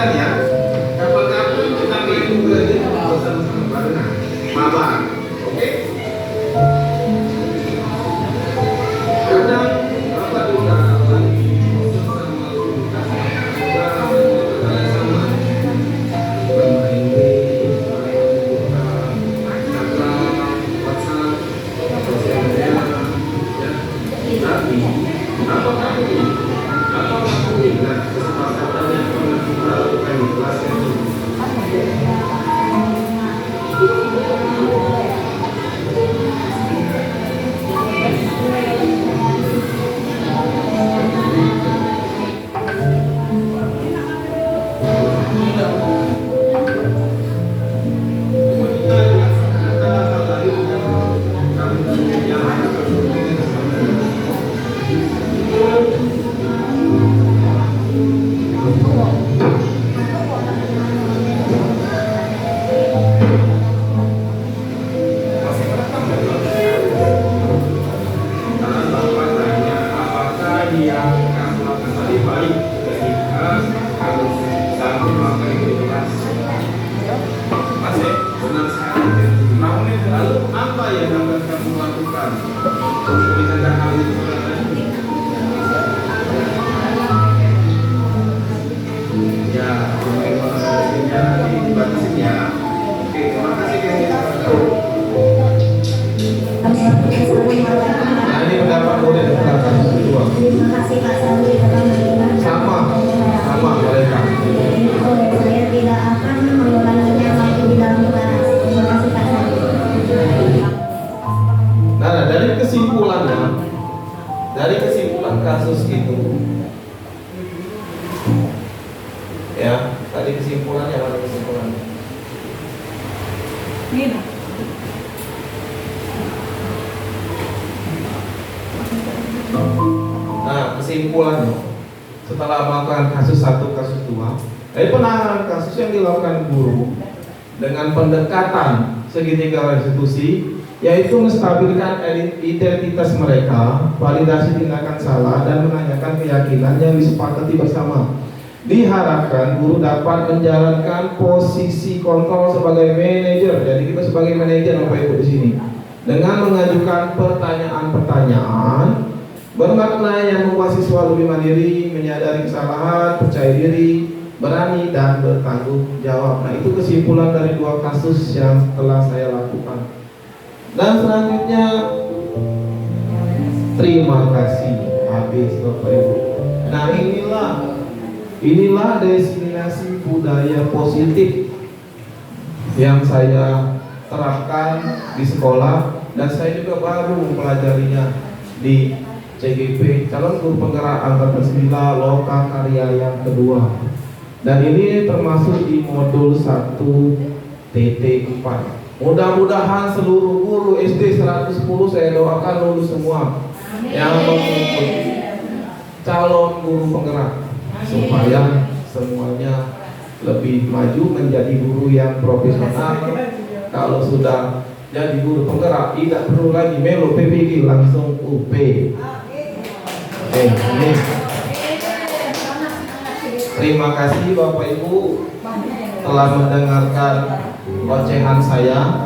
perhatikan ya. Kapan-kapan kita main belajar bersama-sama barengan. Maba, oke? Kadang Bapak juga lagi sama bermain game, WhatsApp, sosial media, ya. Tapi apakah ingat kesepakatan yang pernah kita lakukan di kelas itu? Dari kesimpulan kasus itu, ya, tadi kesimpulannya apa kesimpulannya? Nah, kesimpulannya setelah melakukan kasus 1, kasus 2, dari penanganan kasus yang dilakukan guru dengan pendekatan segitiga restitusi, yaitu menstabilkan identitas mereka, validasi tindakan salah, dan menanyakan keyakinan yang disepakati bersama. Diharapkan guru dapat menjalankan posisi kontrol sebagai manajer. Jadi kita sebagai manajer Bapak Ibu di sini, dengan mengajukan pertanyaan-pertanyaan bermakna yang membuat siswa lebih mandiri, menyadari kesalahan, percaya diri, berani, dan bertanggung jawab. Nah, itu kesimpulan dari 2 kasus yang telah saya lakukan. Dan selanjutnya, terima kasih habis Bapak Ibu. Nah, inilah destinasi budaya positif yang saya terapkan di sekolah, dan saya juga baru mempelajarinya di CGP, calon guru penggerak angkatan 9 loka karya yang kedua. Dan ini termasuk di modul 1 TT4. Mudah-mudahan seluruh guru SD 110 saya doakan lulus semua yang mengikuti calon guru penggerak, supaya semuanya lebih maju menjadi guru yang profesional. Kalau sudah jadi guru penggerak, tidak perlu lagi melo PPG, langsung UP. Amin. Terima kasih Bapak Ibu telah mendengarkan ocehan saya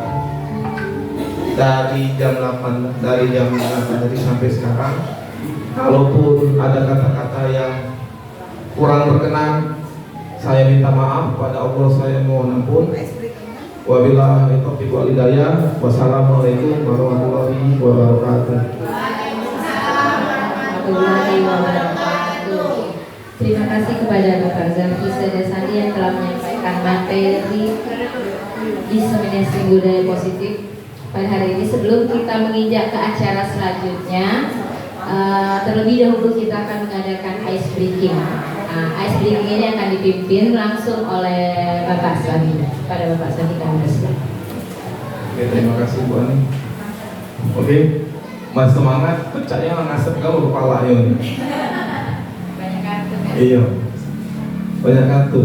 dari jam 8 tadi sampai sekarang. Kalaupun ada kata-kata yang kurang berkenan, saya minta maaf pada Allah, saya mohon ampun. Wabillahi taufiq wal hidayah. Wassalamualaikum warahmatullahi wabarakatuh. Terima kasih kepada Bapak Zaki Sedasani yang telah menyampaikan materi diseminasi budaya positif pada hari ini. Sebelum kita menginjak ke acara selanjutnya, terlebih dahulu kita akan mengadakan ice breaking. Ice breaking ini akan dipimpin langsung oleh Bapak Sami. Pada Bapak Sami kami persilakan. Oke, terima kasih Bu Ani. Oke, Mas semangat, percaya ngasep kamu kepala ini. Banyak kartu. Iya, banyak kartu.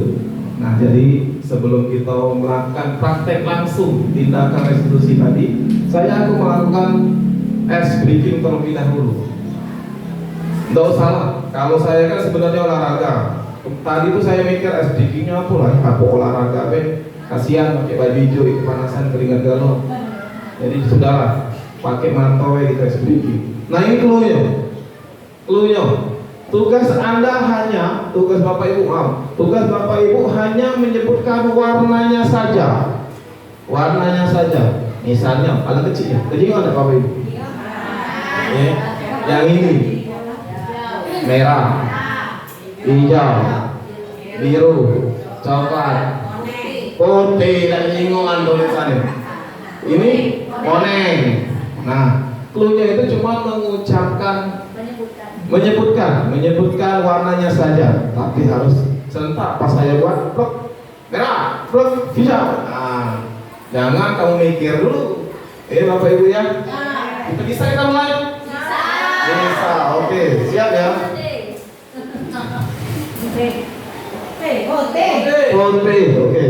Nah, jadi sebelum kita melakukan praktek langsung tindakan restitusi tadi, saya akan melakukan ice breaking terlebih dahulu. Tidak usah lah, kalau saya kan sebenarnya olahraga, Tadi tuh saya mikir SDG-nya apa lah, apa olahraga kasihan pakai baju hijau kepanasan keringat galau. Jadi sudahlah pakai mantau di SDG. Nah ini cluenya. Tugas Bapak Ibu hanya menyebutkan warnanya saja. Misalnya paling kecil ada Bapak Ibu. Yang ini merah, hijau, biru, coklat, putih, dan lingkungan tulisannya. Ini koneng. Nah, cluenya itu cuma menyebutkan warnanya saja, tapi harus serentak. Pas saya buat blok merah, blok hijau. Nah, jangan kamu mikir dulu. Bapak Ibu ya. Bisa kita mulai? Bisa. Oke, siap ya. Oke.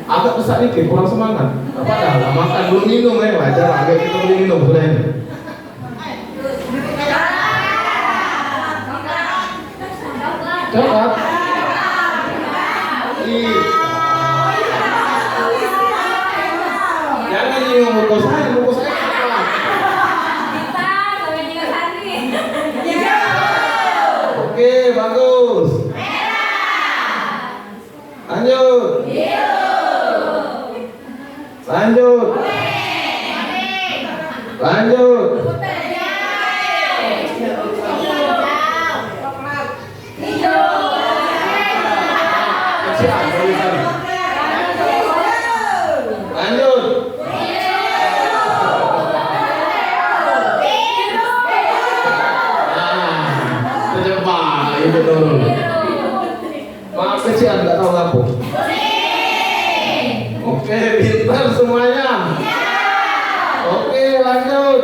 Agak besar nih, kurang semangat. Apa dah? Makan belum minum wajar lah. Agak kita belum minum sudah ini. Coba. Jangan minum buku saya kalah. Oke, bagus. Lanjut. Maaf kecil nggak tahu apa. Oke, pintar semuanya. Oke, lanjut.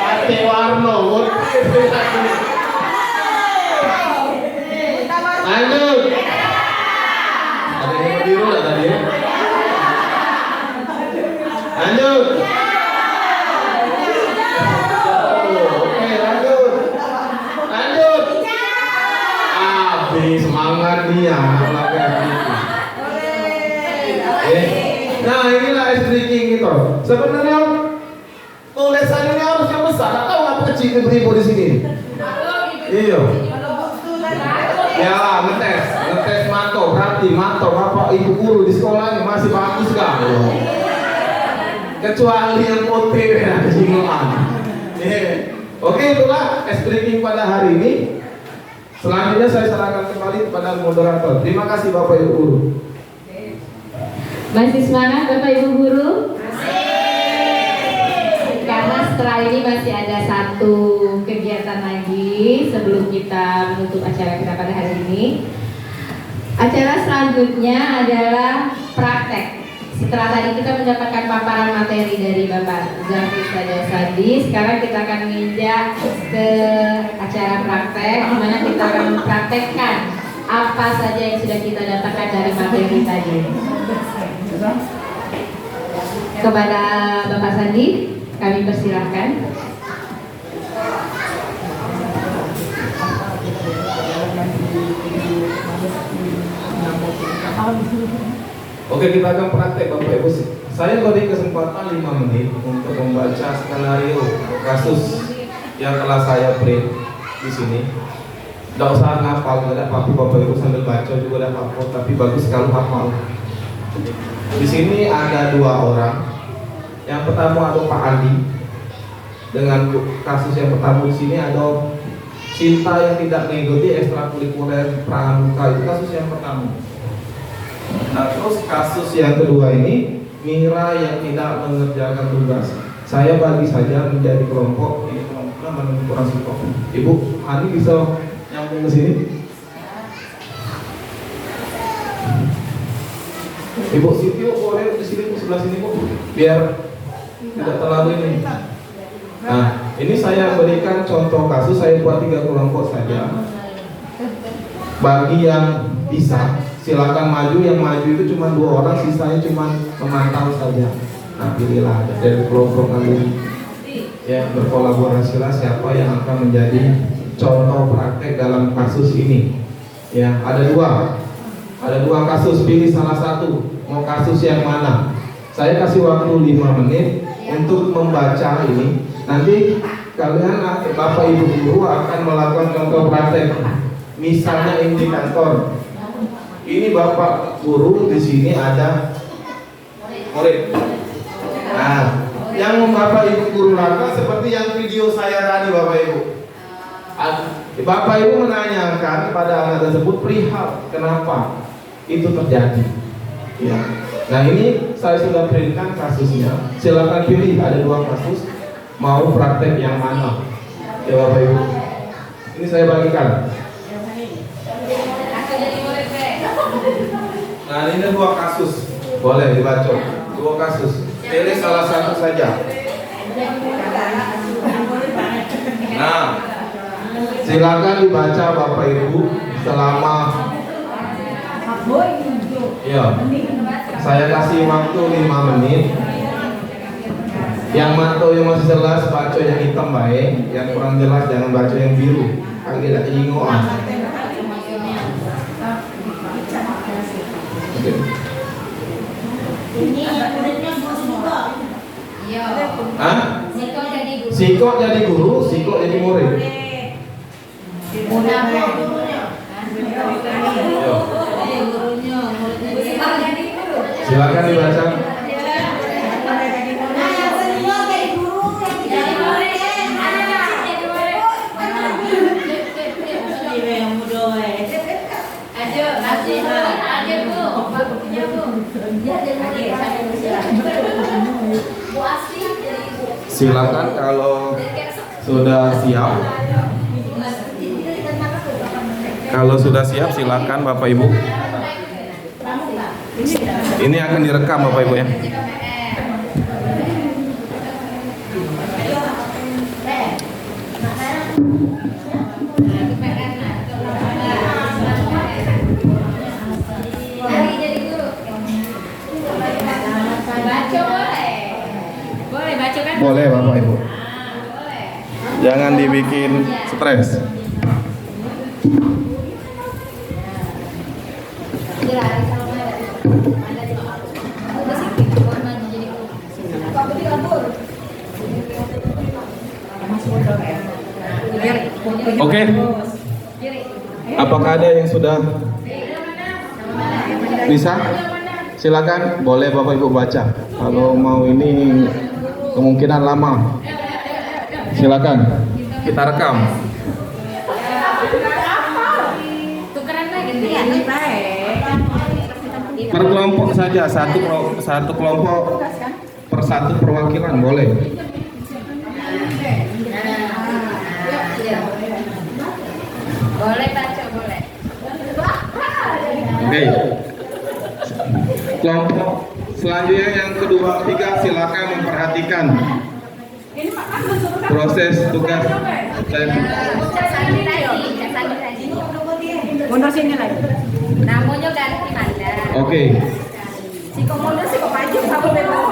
Kate warno, lanjut. Ada yang biru nggak tadi? Lanjut. Semangat dia. Nah inilah SDG gitu. Sebenarnya tulisan ini harusnya besar. Tahu apa kecil ibu di sini? Iya. Ya ngetes mantau. Berarti mantau bapak ibu guru di sekolahnya masih bagus gak? Kecuali yang putih ya kejingan. Oke, itulah SDG pada hari ini. Selanjutnya saya serahkan kembali kepada moderator. Terima kasih Bapak Ibu Guru. Masih semangat Bapak Ibu Guru? Karena setelah ini masih ada satu kegiatan lagi sebelum kita menutup acara kita pada hari ini. Acara selanjutnya adalah praktek. Setelah tadi kita mendapatkan paparan materi dari Bapak Zafri Sadasadi, sekarang kita akan menginjak ke acara praktek, di mana kita akan mempraktekkan apa saja yang sudah kita dapatkan dari materi tadi. Kepada Bapak Sandi, kami persilahkan. Oke, kita akan praktek Bapak Ibu. Saya beri kesempatan 5 menit untuk membaca skenario kasus yang telah saya print di sini. Tidak usah ngapal, tidak apa-apa Bapak Ibu sambil baca juga tidak apa-apa, tapi bagus kalau hafal. Di sini ada 2 orang. Yang pertama ada Pak Andi. Dengan kasus yang pertama di sini ada cinta yang tidak mengikuti ekstrakurikuler pramuka, itu kasus yang pertama. Nah, terus kasus yang kedua ini Mira yang tidak mengerjakan tugas. Saya bagi saja menjadi kelompok. Ini kelompoknya menurut kurang support. Ibu Hani bisa nyambung ke sini. Ibu Siti boleh di sini, sebelah sini Bu, biar tidak terlalu ini. Nah, ini saya berikan contoh kasus. Saya buat 3 kelompok saja. Bagi yang bisa silakan maju, yang maju itu cuma 2 orang, sisanya cuma memantau saja. Nah, pilihlah dari kelompok kalian. Ya, berkolaborasilah siapa yang akan menjadi contoh praktek dalam kasus ini. Ya, ada dua kasus, pilih salah satu. Mau kasus yang mana? Saya kasih waktu 5 menit untuk membaca ini. Nanti kalian, Bapak Ibu guru akan melakukan contoh praktek. Misalnya indikator. Ini Bapak guru, di sini ada murid. Nah, yang Bapak Ibu guru lakukan seperti yang video saya tadi, Bapak Ibu. Bapak Ibu menanyakan pada anak tersebut perihal kenapa itu terjadi. Ya. Nah, ini saya sudah printkan kasusnya. Silakan pilih, ada 2 kasus. Mau praktek yang mana? Ya Bapak Ibu. Ini saya bagikan. Nah, ini 2 kasus. Boleh dibaca. 2 kasus. Pilih salah satu saja. Nah, silakan dibaca Bapak Ibu selama. Ya, saya kasih waktu 5 menit. Yang mantu yang masih jelas baca yang hitam baik, yang kurang jelas jangan baca yang biru. Agak tidak ingoan. Ini muridnya Siko. Iya. Hah? Siko jadi guru. Siko jadi guru, Siko jadi murid. Munafik. Yo. Gurunya, muridnya jadi guru. Silakan dibaca. Nah, yang kedua jadi guru, yang tidak jadi murid. Silakan kalau sudah siap. Kalau sudah siap silakan Bapak Ibu. Ini akan direkam Bapak Ibu ya. Boleh Bapak Ibu. Jangan dibikin stres. Oke. Apakah ada yang sudah bisa? Silakan, boleh Bapak Ibu baca. Kalau mau ini kemungkinan lama. Silakan. Kita rekam. Per kelompok saja, satu kelompok per satu perwakilan boleh. Boleh baca, boleh. Oke. Kelompok selanjutnya yang kedua, ketiga silakan memperhatikan proses tugas dan Mundur sini lagi. Namanya ganti Manda. oke. Siko mundur, siko maju, kamu bebas.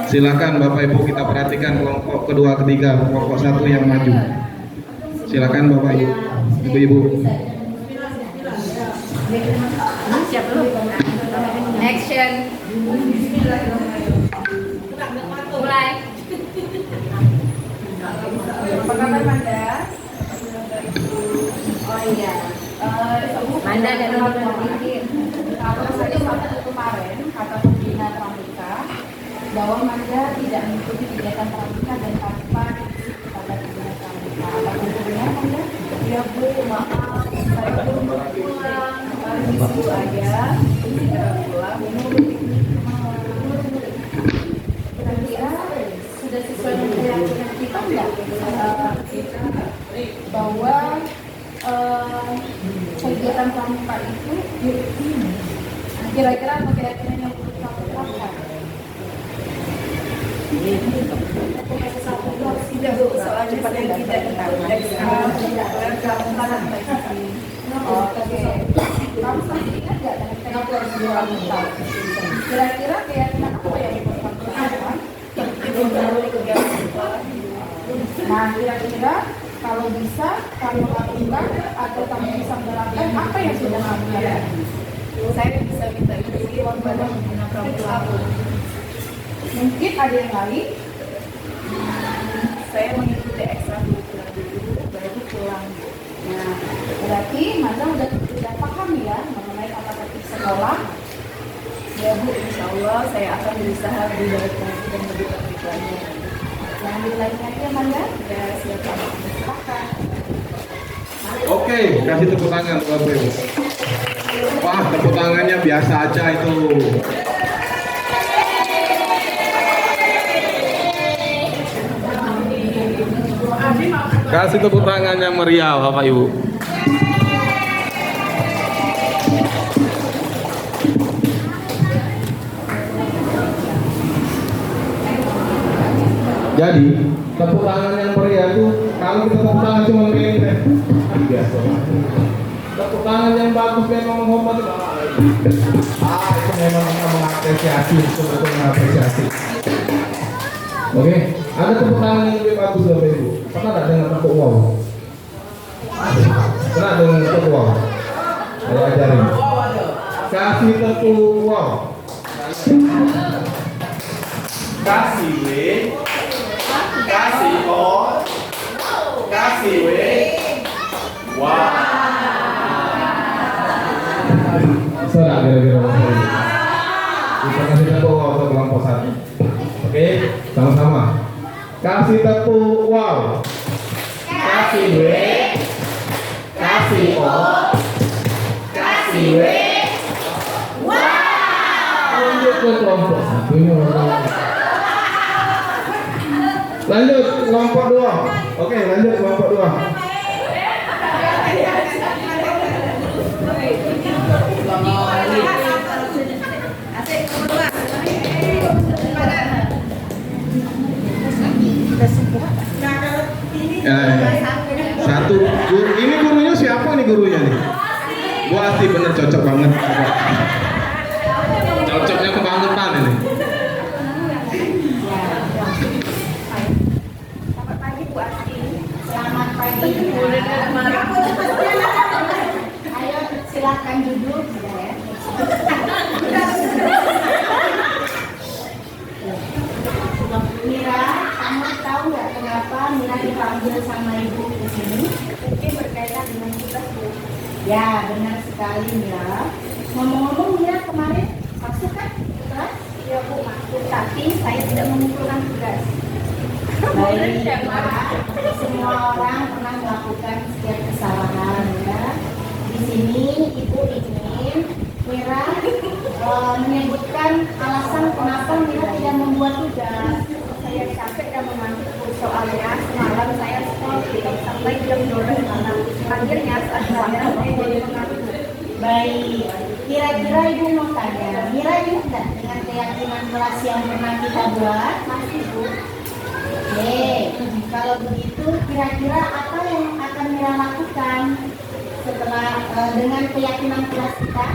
Silakan Bapak Ibu kita perhatikan kelompok kedua, ketiga, kelompok satu yang maju. Silakan Bapak Ibu, Ibu-ibu. Siap dulu. Action. Mulai. Apa kabar Manda? Oh iya. Manda ada nomor berpikir. Apa saja waktu kemarin kata pembina pramuka bahwa Manda tidak mengikuti kegiatan pramuka dan tanpa kata pembina pramuka. Apa hukumnya Manda? Ya Bu, maaf, saya belum pulang. Itu aja. Segera pulang. Kira-kira sudah sesuai dengan keyakinan kita enggak? Bahwa kegiatan pramuka itu kira-kira apa keyakinan yang perlu kita terapkan? Tidak Bu, soal cepat yang tidak dari sekarang tidak pramuka. Oke, kamu masih ingat nggak dengan kenapa harus pramuka? Kira-kira keyakinan apa yang perlu kita terapkan? Nah, kira-kira kalau bisa kamu lakukan atau kamu bisa menerapkan apa yang sudah kamu lakukan? Saya bisa minta izin kepada pembina pramuka. Mungkin ada yang lain? Saya mengikuti ekstrakurikuler dulu, baru pulang. Nah, berarti Maza sudah paham ya mengenai tata-tertib sekolah. Ya Bu, insya Allah saya akan berusaha lebih baik lagi dan lebih tertib lagi. Yang lainnya ya Maza? Ya, silakan. Silakan. Oke, kasih tepuk tangan buat Bro. Wah, tepuk tangannya biasa aja itu. Kasih tepuk tangan yang meriah Bapak Ibu. Jadi, tepuk tangan yang meriah itu kalau kita tepuk tangan cuma begini, biasa. Tepuk tangan yang bagus memang menghormati. Itu memang mengapresiasi, betul-betul mengapresiasi. Oke, ada tepuk tangan yang lebih bagus Bapak Ibu. Pernah tak dengar tepuk wow? Pernah dengar tepuk wow? Saya ajarin. Kasih tepuk wow. Kasih W. Kasih O. Kasih W. Wow. Sudah kira-kira Bapak Ibu. Kita kasih tepuk wow untuk kelompok 1. Oke, sama-sama. Kasih tepuk wow. Kasih W. Kasih O. Kasih W. Wow. Lanjut ke kelompok 1. Lanjut kelompok 2. Oke, lanjut kelompok 2. Satu guru, ini gurunya siapa nih gurunya nih? Bu Asti bener cocok banget. Cocoknya kebangetan ini. Selamat pagi Bu Asti. Selamat pagi. Ayo silakan duduk ya. Mira, kamu tahu nggak kenapa Mira dipanggil sama ibu ke sini? Mungkin berkaitan dengan tugas Bu. Ya, benar sekali Mira. Ngomong-ngomong Mira kemarin masuk kan kelas? Iya Bu, masuk. Tapi saya tidak mengumpulkan tugas. Baik, Mira. Semua orang pernah melakukan setiap kesalahan ya. Di sini ibu ingin Mira menyebutkan alasan kenapa Mira tidak membuat tugas. Saya capek dan mengantuk soalnya semalam saya sekolah sampai jam 12 malam. Akhirnya saat saya jadi mengantuk. Baik, kira-kira ibu mau tanya, Mira ingat nggak dengan keyakinan kelas yang pernah kita buat? Masih Bu. Oke, kalau begitu kira-kira apa yang akan Mira lakukan setelah dengan keyakinan kelas kita?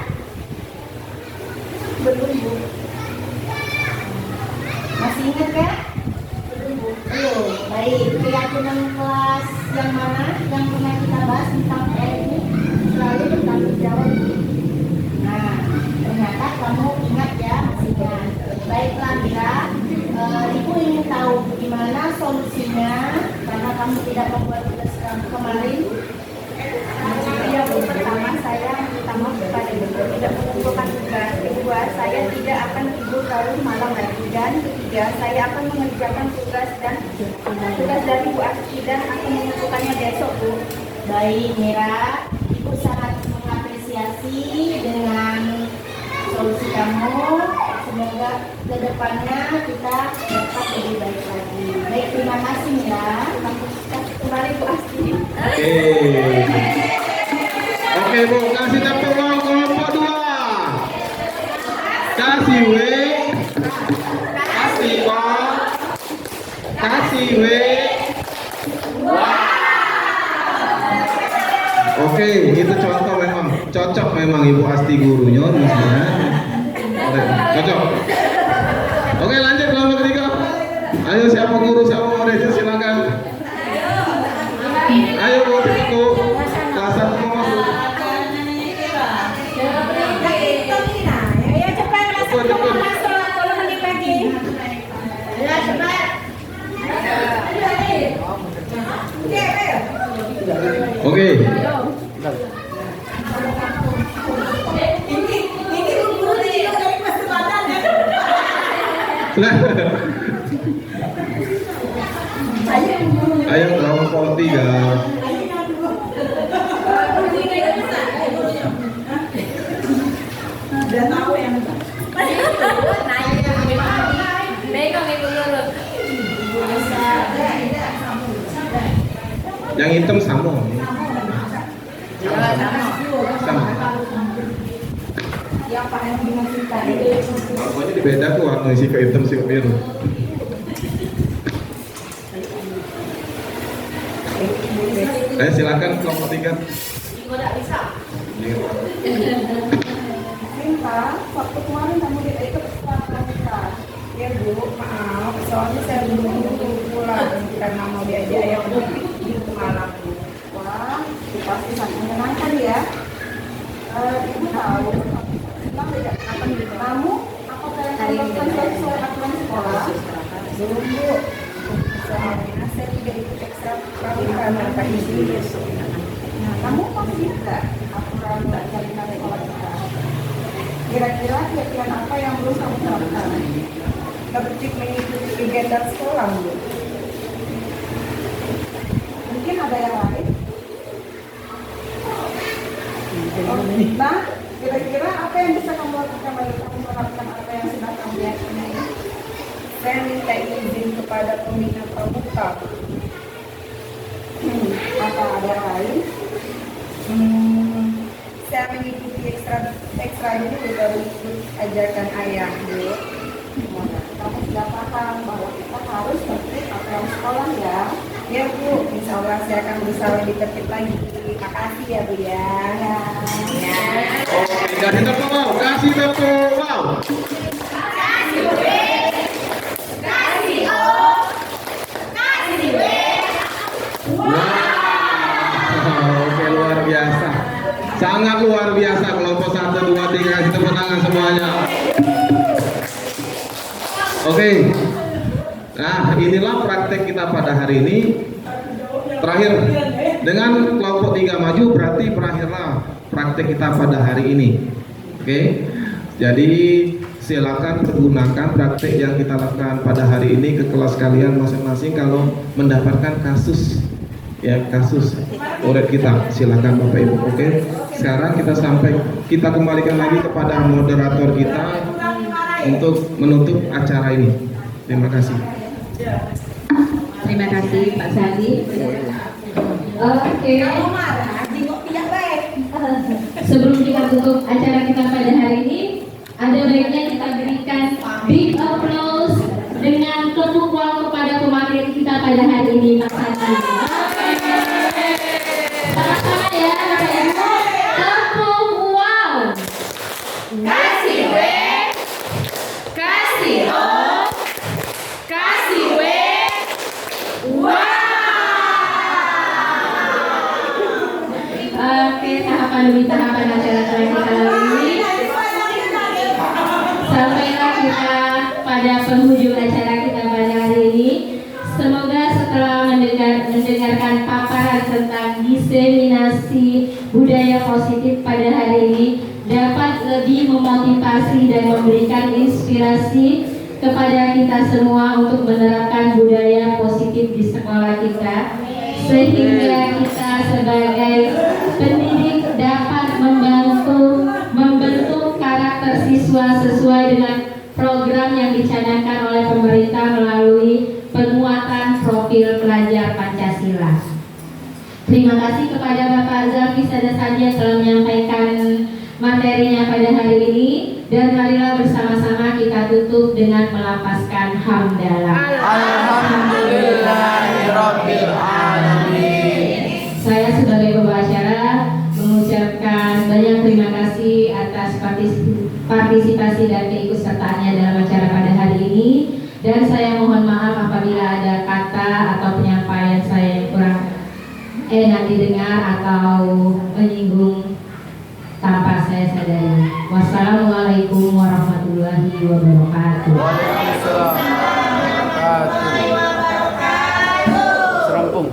Belum Bu. Masih ingat ya? Belum. Baik, keyakinan kelas yang mana yang pernah kita bahas tentang ini selalu bertanggung jawab. Nah, ternyata kamu ingat ya, masih ingat. Baiklah Mira, ibu ingin tahu gimana solusinya karena kamu tidak membuat tugas kamu kemarin. Ya Bu, pertama saya minta maaf kepada Ibu tidak mengumpulkan tugas. Kedua, saya tidak akan tidur larut malam lagi. Dan ketiga, saya akan mengerjakan tugas dari Bu Asti dan akan mengumpulkannya besok Bu. Baik Mira, ibu sangat mengapresiasi dengan solusi kamu. Semoga kedepannya kita dapat lebih baik lagi. Baik, terima kasih Mira. Kembali Bu Asti. Oke Bu, kasih tepuk tangan kelompok 2. Kasih W. Kasih O. Kasih W. Oke, itu contoh memang cocok memang Ibu Asti gurunya misalnya. Oke, cocok. Oke, lanjut kelompok 3. Ayo siapa guru, siapa murid silakan. Ayo kelompok 3. Udah tahu yang Yang hitam sama. Sama. yang Pak yang dimaksudkan. Pokoknya beda tuh warna si ke hitam si ke biru. Silakan kelompok 3. Minta, waktu kemarin kamu tidak ikut sekolah pramuka. Ya Bu, maaf, soalnya saya belum pulang karena mau diajak ayah pergi di malam. Wah, itu pasti sangat menyenangkan ya. Ibu tahu, memang tidak apa nih? Kamu apakah yang melakukan sesuai aturan sekolah? Belum Bu. Soalnya saya tidak ikut ekstra pramuka tanpa izin. Nah, kamu pasti juga aturan jaringan sekolah kita. Kira-kira kegiatan apa yang belum kamu terapkan? Tertib mengikuti kegiatan sekolah, Bu. Mungkin ada yang lain? Nah, kira-kira apa yang bisa kamu lakukan bagi kamu menerapkan apa yang sudah kamu yakini? Saya minta izin kepada pembina pramuka. Apa ada yang lain? Saya mengikuti ekstra dulu baru ikut ajakan ayah, Bu. Kamu sudah paham bahwa kita harus tertib aturan sekolah ya? Ya Bu, insya Allah saya akan berusaha lebih tertib lagi. Terima kasih ya Bu ya. Ya. Kasih tepuk wow, kasih tepuk wow. Oke, luar biasa. Sangat luar biasa kelompok 1, 2, 3. Kasih tepuk tangan semuanya. Oke. Nah, inilah praktek kita pada hari ini. Terakhir, dengan kelompok 3 maju berarti berakhirlah praktek kita pada hari ini. Oke. Jadi silakan pergunakan praktek yang kita lakukan pada hari ini ke kelas kalian masing-masing kalau mendapatkan kasus murid kita. Silakan Bapak Ibu. Oke. Sekarang kita kembalikan lagi kepada moderator kita untuk menutup acara ini. Terima kasih. Terima kasih Pak Sandi. Oke. Sebelum kita tutup acara kita pada hari ini, ada baiknya kita berikan big applause dengan tepuk wow kepada pemateri kita pada hari ini, Pak Sandi. Sama-sama ya, Bapak Ibu. Tepuk wow. Kasih W, kasih O, kasih W. Wow. Oke, tahapan demi tahapan acara kita kali ini. Sampailah kita pada penghujung acara kita pada hari ini. Semoga setelah mendengarkan paparan tentang diseminasi budaya positif pada hari ini dapat lebih memotivasi dan memberikan inspirasi kepada kita semua untuk menerapkan budaya positif di sekolah kita, sehingga kita sebagai pendidik dapat membentuk karakter siswa sesuai dengan program yang dicanangkan oleh pemerintah melalui penguatan profil pelajar Pancasila. Terima kasih kepada Bapak Zalfi Sadasadi yang telah menyampaikan materinya pada hari ini, dan marilah bersama-sama kita tutup dengan melapaskan hamdalah. Alhamdulillahirabbil alamin. Saya sebagai pembawa acara mengucapkan banyak terima kasih atas partisipasi dan keikutsertaannya dalam acara pada hari ini, dan saya mohon maaf apabila ada kata atau penyampaian saya yang kurang enak didengar atau menyinggung tanpa saya sadari. Wassalamualaikum warahmatullahi wabarakatuh. Waalaikumsalam warahmatullahi wabarakatuh. Serampung.